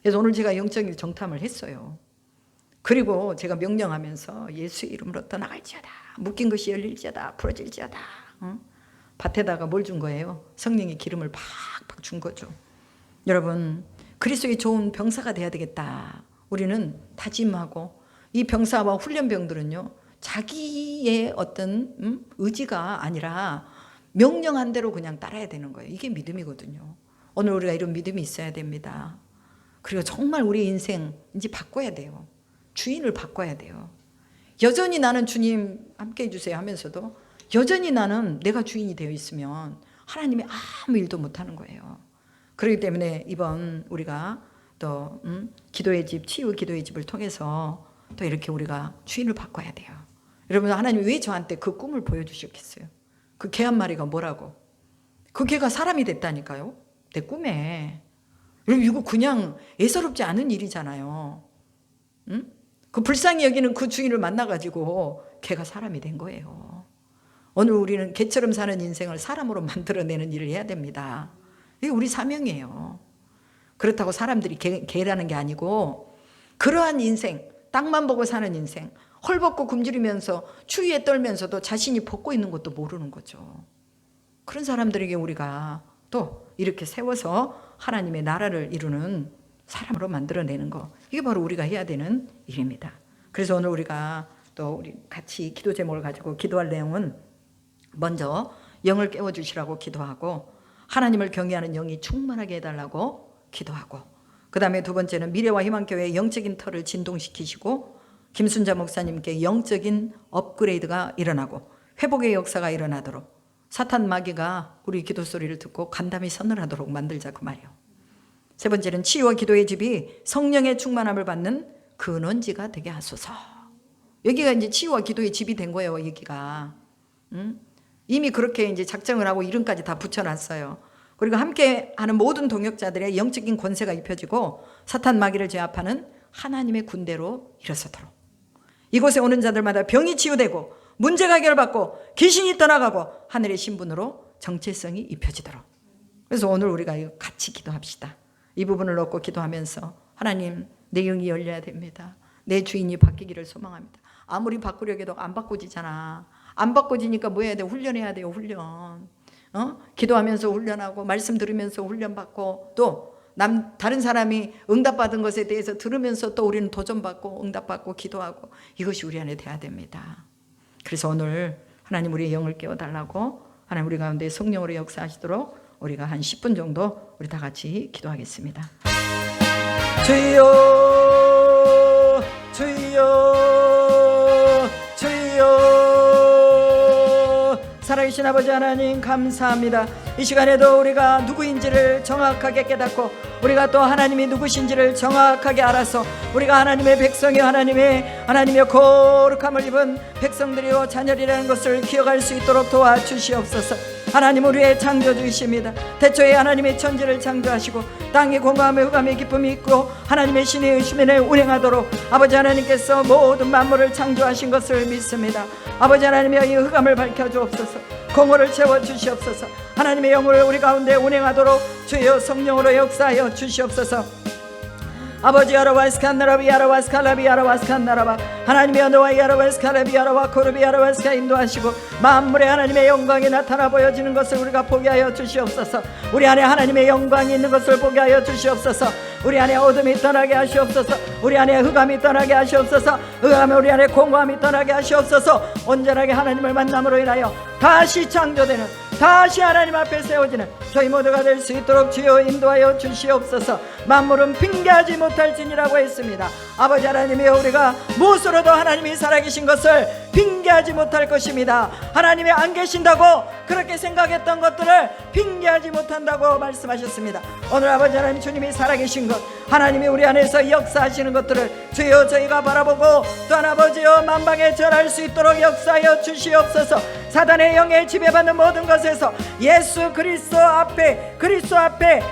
S1: 그래서 오늘 제가 영적인 정탐을 했어요. 그리고 제가 명령하면서 예수의 이름으로 떠나갈지어다, 묶인 것이 열릴지어다, 풀어질지어다. 밭에다가 뭘 준 거예요? 성령의 기름을 팍팍 준 거죠. 여러분, 그리스도의 좋은 병사가 돼야 되겠다. 우리는 다짐하고, 이 병사와 훈련병들은요, 자기의 어떤 의지가 아니라 명령한 대로 그냥 따라야 되는 거예요. 이게 믿음이거든요. 오늘 우리가 이런 믿음이 있어야 됩니다. 그리고 정말 우리 인생 이제 바꿔야 돼요. 주인을 바꿔야 돼요. 여전히 나는 주님 함께 해주세요 하면서도 여전히 나는 내가 주인이 되어 있으면 하나님이 아무 일도 못하는 거예요. 그렇기 때문에 이번 우리가 또 기도의 집, 치유 기도의 집을 통해서 또 이렇게 우리가 주인을 바꿔야 돼요. 여러분, 하나님이 왜 저한테 그 꿈을 보여주셨겠어요? 그 개 한 마리가 뭐라고? 그 개가 사람이 됐다니까요, 내 꿈에. 여러분, 이거 그냥 예사롭지 않은 일이잖아요. 그 불쌍히 여기는 그 주인을 만나가지고 개가 사람이 된 거예요. 오늘 우리는 개처럼 사는 인생을 사람으로 만들어내는 일을 해야 됩니다. 이게 우리 사명이에요. 그렇다고 사람들이 개라는 게 아니고, 그러한 인생, 땅만 보고 사는 인생, 헐벗고 굶주리면서 추위에 떨면서도 자신이 벗고 있는 것도 모르는 거죠. 그런 사람들에게 우리가 또 이렇게 세워서 하나님의 나라를 이루는 사람으로 만들어내는 거, 이게 바로 우리가 해야 되는 일입니다. 그래서 오늘 우리가 또 우리 같이 기도 제목을 가지고 기도할 내용은, 먼저 영을 깨워주시라고 기도하고, 하나님을 경외하는 영이 충만하게 해달라고 기도하고, 그 다음에 두 번째는 미래와 희망교회의 영적인 터를 진동시키시고, 김순자 목사님께 영적인 업그레이드가 일어나고 회복의 역사가 일어나도록, 사탄 마귀가 우리 기도 소리를 듣고 간담이 서늘하도록 만들자, 그 말이에요. 세 번째는 치유와 기도의 집이 성령의 충만함을 받는 근원지가 되게 하소서. 여기가 이제 치유와 기도의 집이 된 거예요. 여기가 이미 그렇게 이제 작정을 하고 이름까지 다 붙여놨어요. 그리고 함께하는 모든 동역자들의 영적인 권세가 입혀지고 사탄 마귀를 제압하는 하나님의 군대로 일어서도록, 이곳에 오는 자들마다 병이 치유되고 문제가 해결받고 귀신이 떠나가고 하늘의 신분으로 정체성이 입혀지도록. 그래서 오늘 우리가 같이 기도합시다. 이 부분을 놓고 기도하면서, 하나님, 내 영이 열려야 됩니다. 내 주인이 바뀌기를 소망합니다. 아무리 바꾸려고 해도 안 바꿔지잖아. 안 바꿔지니까 뭐 해야 돼? 훈련해야 돼요, 훈련. 기도하면서 훈련하고, 말씀 들으면서 훈련받고, 또 다른 사람이 응답받은 것에 대해서 들으면서 또 우리는 도전받고 응답받고 기도하고, 이것이 우리 안에 돼야 됩니다. 그래서 오늘 하나님 우리의 영을 깨워달라고, 하나님 우리 가운데 성령으로 역사하시도록 우리가 한 10분 정도 우리 다 같이 기도하겠습니다. 주여 주여 주여. 살아계신 아버지 하나님 감사합니다. 이 시간에도 우리가 누구인지를 정확하게 깨닫고, 우리가 또 하나님이 누구신지를 정확하게 알아서, 우리가 하나님의 백성이요 하나님의 거룩함을 입은 백성들이요 자녀리라는 것을 기억할 수 있도록 도와주시옵소서. 하나님 우리의 창조주이십니다. 태초에 하나님의 천지를 창조하시고 땅에 공감에 흑암에 기쁨이 있고 하나님의 신의 의심에 운행하도록 아버지 하나님께서 모든 만물을 창조하신 것을 믿습니다. 아버지 하나님의 이 흑암을 밝혀주옵소서. 공허를 채워주시옵소서. 하나님의 영을 우리 가운데 운행하도록 주여 성령으로 역사하여 주시옵소서. 아버지 야라와스칸나라비야라와스칼라비야라와스칸나라바, 하나님의 언어와 야라와스칼라비야라와 코르비야라와스카 인도하시고 만물의 하나님의 영광이 나타나 보여지는 것을 우리가 보게 하여 주시옵소서. 우리 안에 하나님의 영광이 있는 것을 보게 하여 주시옵소서. 우리 안에 어둠이 떠나게 하시옵소서. 우리 안에 흑암이 떠나게 하시옵소서. 흑암에 우리 안에 공허함이 떠나게 하시옵소서. 온전하게 하나님을 만남으로 인하여 다시 창조되는, 다시 하나님 앞에 세워지는 저희 모두가 될 수 있도록 주여 인도하여 주시옵소서. 만물은 핑계하지 못할지니라고 했습니다. 아버지 하나님이여, 우리가 무엇으로도 하나님이 살아계신 것을 핑계하지 못할 것입니다. 하나님이 안 계신다고 그렇게 생각했던 것들을 핑계하지 못한다고 말씀하셨습니다. 오늘 아버지 하나님 주님이 살아계신 것, 하나님이 우리 안에서 역사하시는 것들을 주여 저희가 바라보고 또한 아버지여 만방에 전할 수 있도록 역사하여 주시옵소서. 사단의 영에 지배받는 모든 것에서 예수 그리스도 앞에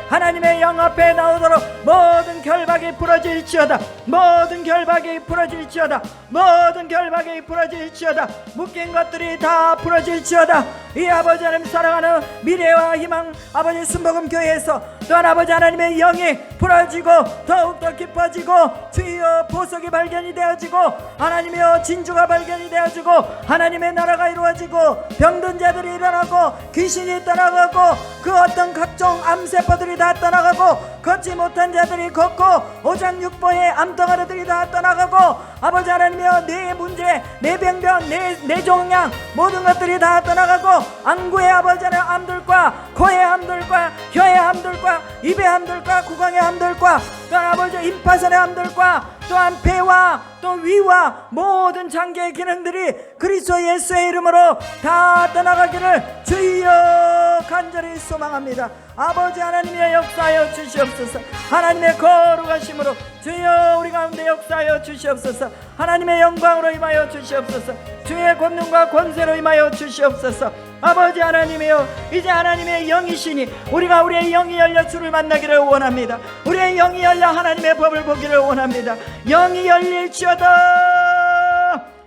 S1: 하나님의 영 앞에 나오도록 모든 결박이 부러질지어다. 모든 결박이 부러질지어다. 모든 결박이 부러질지어다. 묶인 것들이 다 부러질지어다. 이 아버지 하나님 사랑하는 미래와 희망 아버지 순복음교회에서 또한 아버지 하나님의 영이 부러지고 더욱더 깊어지고 주여 보석이 발견이 되어지고 하나님의 진주가 발견이 되어지고 하나님의 나라가 이루어지고 병든 자들이 일어나고 귀신이 떠나가고 그 어떤 각종 암세포들이 다 떠나가고 걷지 못한 자들이 걷고 오장육부의 암덩어리들이 다 떠나가고 아버지 하나님이여 내 문제, 내 병변, 내 종양 모든 것들이 다 떠나가고 안구의 아버지 하나님 암들과 코의 암들과 혀의 암들과 입의 암들과 구강의 암들과 또한 아버지 임파선의 암들과 또한 폐와 또 위와 모든 장기의 기능들이 그리스도 예수의 이름으로 다 떠나가기를 주여 간절히 소망합니다. 아버지 하나님의 역사하여 주시옵소서. 하나님의 거룩하심으로 주여 우리 가운데 역사하여 주시옵소서. 하나님의 영광으로 임하여 주시옵소서. 주의 권능과 권세로 임하여 주시옵소서. 아버지 하나님이여, 이제 하나님의 영이시니 우리가 우리의 영이 열려 주를 만나기를 원합니다. 우리의 영이 열려 하나님의 법을 보기를 원합니다. 영이 열릴지어다.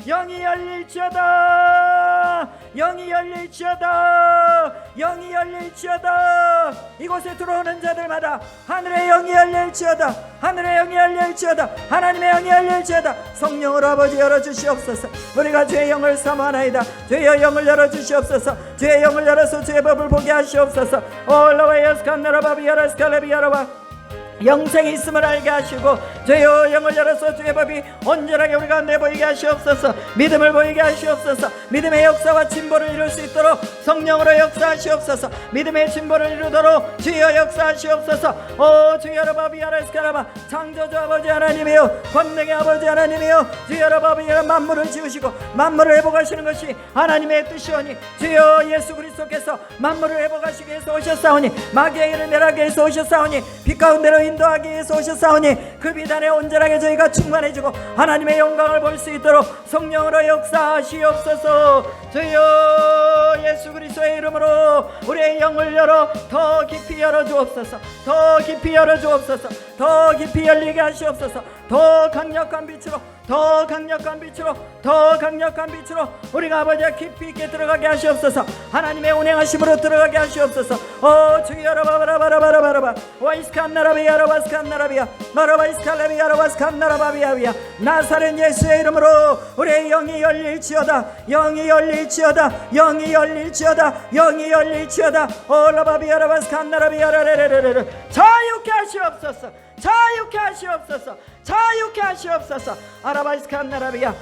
S1: 영이 열릴지어다. 영이 열릴지어다. 영이 열릴지어다. 이곳에 들어오는 자들마다 하늘의 영이 열릴지어다. 하늘의 영이 열릴지어다. 하나님의 영이 열릴지어다. 성령으로 아버지 열어주시옵소서. 우리가 주의 영을 사모하나이다. 주의 영을 열어주시옵소서. 주의 영을 열어서 주의 법을 보게 하시옵소서. 올라와 야스칸나라바비 야라스칼레비 야라바 영생이 있음을 알게 하시고 주여 영을 열어서 주의 법이 온전하게 우리 가운데 보이게 하시옵소서. 믿음을 보이게 하시옵소서. 믿음의 역사와 진보를 이룰 수 있도록 성령으로 역사하시옵소서. 믿음의 진보를 이루도록 주여 역사하시옵소서. 오 주여 라바비 야라스카라바 창조주 아버지 하나님이여, 권능의 아버지 하나님이여, 주여 라바비 만물을 지으시고 만물을 회복하시는 것이 하나님의 뜻이오니 주여 예수 그리스도께서 만물을 회복하시기 위해서 오셨사오니 마귀의 일을 멸하기 위해서 오셨사오니 빛 가운데로 인도하기 위해서 오셨사오니 그 비단에 온전하게 저희가 충만해지고 하나님의 영광을 볼 수 있도록 성령으로 역사하시옵소서. 주여 예수 그리스도의 이름으로 우리의 영을 열어 더 깊이 열어주옵소서. 더 깊이 열어주옵소서. 더 깊이 열리게 하시옵소서. 더 강력한 빛으로, 더 강력한 빛으로, 더 강력한 빛으로 우리가 아버지와 깊이 있게 들어가게 하시옵소서. 하나님의 운행하심으로 들어가게 하시옵소서. 오 주여 라바바라바라바라바라바 와이스칸나라비야 라바스칸나라비야 마라바이스칼라비야 라바스칸나라바비야비야 나사렛 예수의 이름으로 우리의 영이 열릴지어다. 영이 열릴지어다. 영이 열릴지어다. 영이 열릴지어다. 오 라바비야 라바스칸나라비야 라레레레레 자유 자유케 하시옵소서. 자유케 하시옵소서. 자유케 하시옵소서. 아라바스칸나라비야.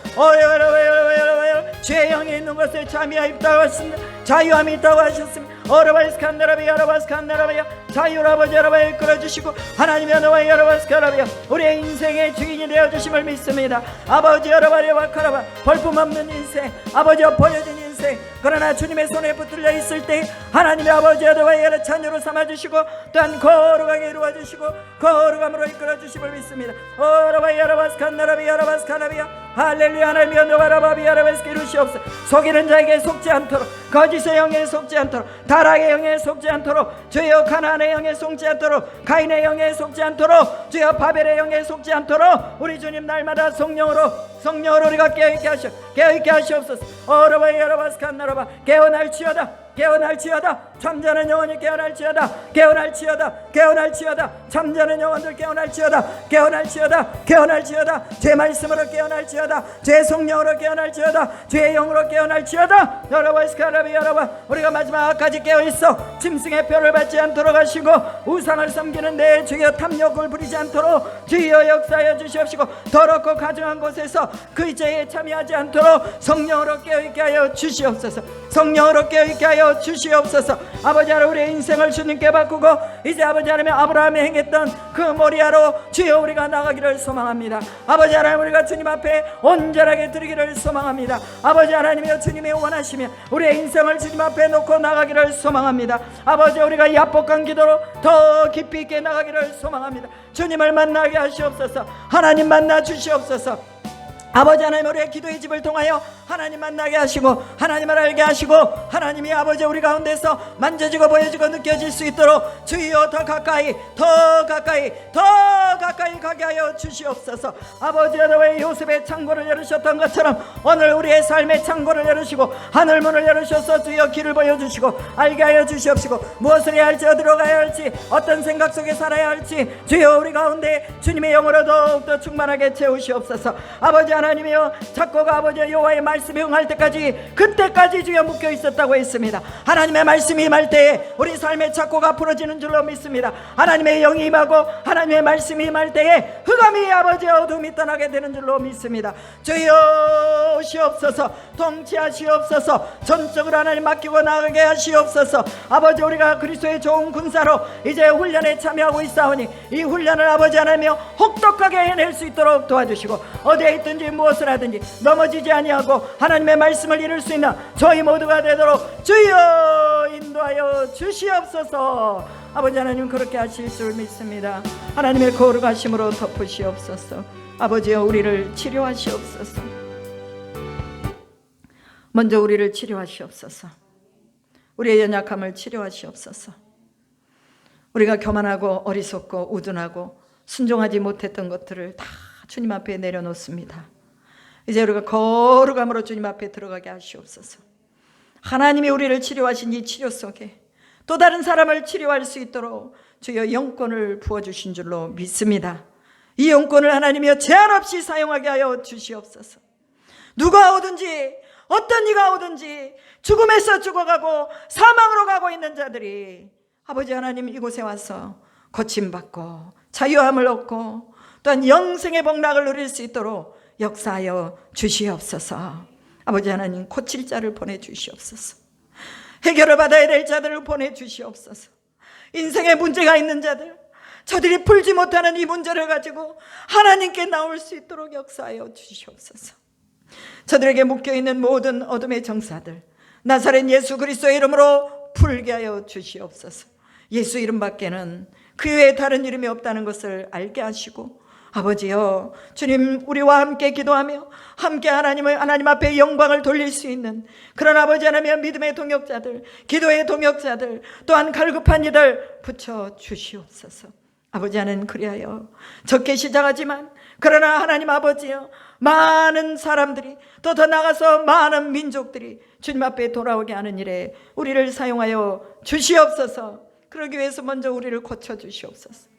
S1: 죄의 영이 있는 것에 참여함이 있다고 하셨습니다. 자유함이 있다고 하셨습니다. 어라바스칸나라비야. 아라바스칸나라비야. 자유를 아버지 여러분을 이끌어주시고 하나님의 너와 여러바스칸나라비야. 우리의 인생의 주인이 되어주심을 믿습니다. 아버지 여러분의 와카라바. 볼품없는 인생, 아버지와 보여진 인생, 그러나 주님의 손에 붙들려 있을 때 하나님의 아버지 여러분의 자녀로 삼아주시고 또한 거룩하게 이루어주시고 거룩함으로 이끌어주심을 믿습니다. 할렐루야. 하나님이여 노바라바비아라바스케 이루시옵소서. 속이는 자에게 속지 않도록, 거짓의 영에 속지 않도록, 타락의 영에 속지 않도록, 주여 가나안의 영에 속지 않도록, 가인의 영에 속지 않도록, 주여 바벨의 영에 속지 않도록 우리 주님 날마다 성령으로 우리가 깨어있게 하시옵소서. 여러바스칸나라바. 깨어날지어다. 잠자는 영혼이 깨어날지어다. 잠자는 영혼들 깨어날지어다. 제 말씀으로 깨어날지어다. 제 성령으로 깨어날지어다. 제 영으로 깨어날지어다. 여러바 우리가 마지막까지 깨어있어 짐승의 표를 받지 않도록 하시고 우상을 섬기는 데 주여 탐욕을 부리지 않도록 주여 역사하여 주시옵시고 더럽고 가증한 곳에서 그 죄에 참여하지 않도록 성령으로 깨어있게 하여 주시옵소서. 아버지 하나님 우리의 인생을 주님께 바꾸고 이제 아버지 하나님 아브라함이 행했던 그 모리아로 주여 우리가 나가기를 소망합니다. 아버지 하나님 우리가 주님 앞에 온전하게 드리기를 소망합니다. 아버지 하나님이여 주님이 원하시면 우리의 인생을 주님 앞에 놓고 나가기를 소망합니다. 아버지 우리가 야복한 기도로 더 깊이 있게 나가기를 소망합니다. 주님을 만나게 하시옵소서. 하나님 만나 주시옵소서. 아버지 하나님 우리의 기도의 집을 통하여 하나님 만나게 하시고 하나님을 알게 하시고 하나님이 아버지 우리 가운데서 만져지고 보여지고 느껴질 수 있도록 주여 더 가까이 가게 하여 주시옵소서. 아버지 하나님 요셉의 창고를 열으셨던 것처럼 오늘 우리의 삶의 창고를 열으시고 하늘문을 열으셔서 주여 길을 보여주시고 알게 하여 주시옵시고 무엇을 해야 할지 어디로 가야 할지 어떤 생각 속에 살아야 할지 주여 우리 가운데 주님의 영으로 더욱더 충만하게 채우시옵소서. 아버지 하나님이여 작고가 아버지 여호와의 말씀이 응할 때까지 그때까지 주여 묶여 있었다고 했습니다. 하나님의 말씀이 임할 때에 우리 삶의 작고가 풀어지는 줄로 믿습니다. 하나님의 영이 임하고 하나님의 말씀이 임할 때에 흑암이 아버지 어둠이 떠나게 되는 줄로 믿습니다. 주여 오시옵소서. 통치하시옵소서. 전적으로 하나님 맡기고 나가게 하시옵소서. 아버지 우리가 그리스도의 좋은 군사로 이제 훈련에 참여하고 있사오니 이 훈련을 아버지 하나님이여 혹독하게 해낼 수 있도록 도와주시고 어디에 있든지 무엇을 하든지 넘어지지 아니하고 하나님의 말씀을 이룰 수 있는 저희 모두가 되도록 주여 인도하여 주시옵소서. 아버지 하나님 그렇게 하실 줄 믿습니다. 하나님의 거룩하심으로 덮으시옵소서. 아버지여 우리를 치료하시옵소서. 먼저 우리를 치료하시옵소서. 우리의 연약함을 치료하시옵소서. 우리가 교만하고 어리석고 우둔하고 순종하지 못했던 것들을 다 주님 앞에 내려놓습니다. 이제 우리가 거룩함으로 주님 앞에 들어가게 하시옵소서. 하나님이 우리를 치료하신 이 치료 속에 또 다른 사람을 치료할 수 있도록 주여 영권을 부어주신 줄로 믿습니다. 이 영권을 하나님이여 제한 없이 사용하게 하여 주시옵소서. 누가 오든지 어떤 이가 오든지 죽음에서 죽어가고 사망으로 가고 있는 자들이 아버지 하나님 이곳에 와서 고침받고 자유함을 얻고 또한 영생의 복락을 누릴 수 있도록 역사하여 주시옵소서. 아버지 하나님 고칠 자를 보내주시옵소서. 해결을 받아야 될 자들을 보내주시옵소서. 인생에 문제가 있는 자들, 저들이 풀지 못하는 이 문제를 가지고 하나님께 나올 수 있도록 역사하여 주시옵소서. 저들에게 묶여있는 모든 어둠의 정사들 나사렛 예수 그리스도의 이름으로 풀게 하여 주시옵소서. 예수 이름 밖에는 그 외에 다른 이름이 없다는 것을 알게 하시고 아버지여 주님 우리와 함께 기도하며 함께 하나님 앞에 영광을 돌릴 수 있는 그런 아버지 하나님의 믿음의 동역자들, 기도의 동역자들, 또한 갈급한 이들 붙여 주시옵소서. 아버지 하나님 그리하여 적게 시작하지만 그러나 하나님 아버지여 많은 사람들이 또 더 나가서 많은 민족들이 주님 앞에 돌아오게 하는 일에 우리를 사용하여 주시옵소서. 그러기 위해서 먼저 우리를 고쳐 주시옵소서.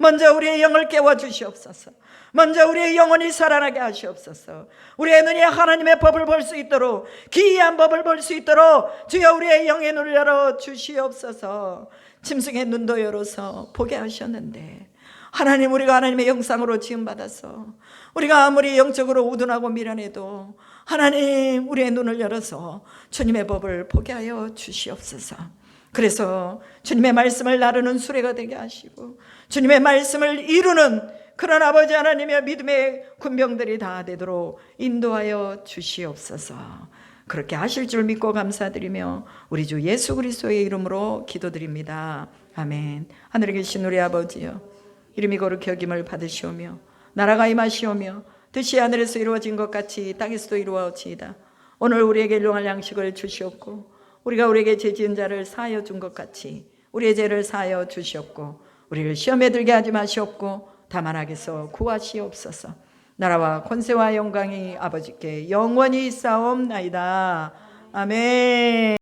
S1: 먼저 우리의 영을 깨워 주시옵소서. 먼저 우리의 영혼이 살아나게 하시옵소서. 우리의 눈이 하나님의 법을 볼 수 있도록, 기이한 법을 볼 수 있도록 주여 우리의 영의 눈을 열어 주시옵소서. 짐승의 눈도 열어서 보게 하셨는데 하나님, 우리가 하나님의 형상으로 지음받아서 우리가 아무리 영적으로 우둔하고 미련해도 하나님 우리의 눈을 열어서 주님의 법을 보게 하여 주시옵소서. 그래서 주님의 말씀을 나르는 수레가 되게 하시고 주님의 말씀을 이루는 그런 아버지 하나님의 믿음의 군병들이 다 되도록 인도하여 주시옵소서. 그렇게 하실 줄 믿고 감사드리며 우리 주 예수 그리스도의 이름으로 기도드립니다. 아멘. 하늘에 계신 우리 아버지여, 이름이 거룩히 여김을 받으시오며 나라가 임하시오며 뜻이 하늘에서 이루어진 것 같이 땅에서도 이루어지이다. 오늘 우리에게 일용할 양식을 주시옵고 우리가 우리에게 죄 지은 자를 사하여 준 것 같이 우리의 죄를 사하여 주시옵고 우리를 시험에 들게 하지 마시옵고 다만 악에서 구하시옵소서. 나라와 권세와 영광이 아버지께 영원히 있사옵나이다. 아멘.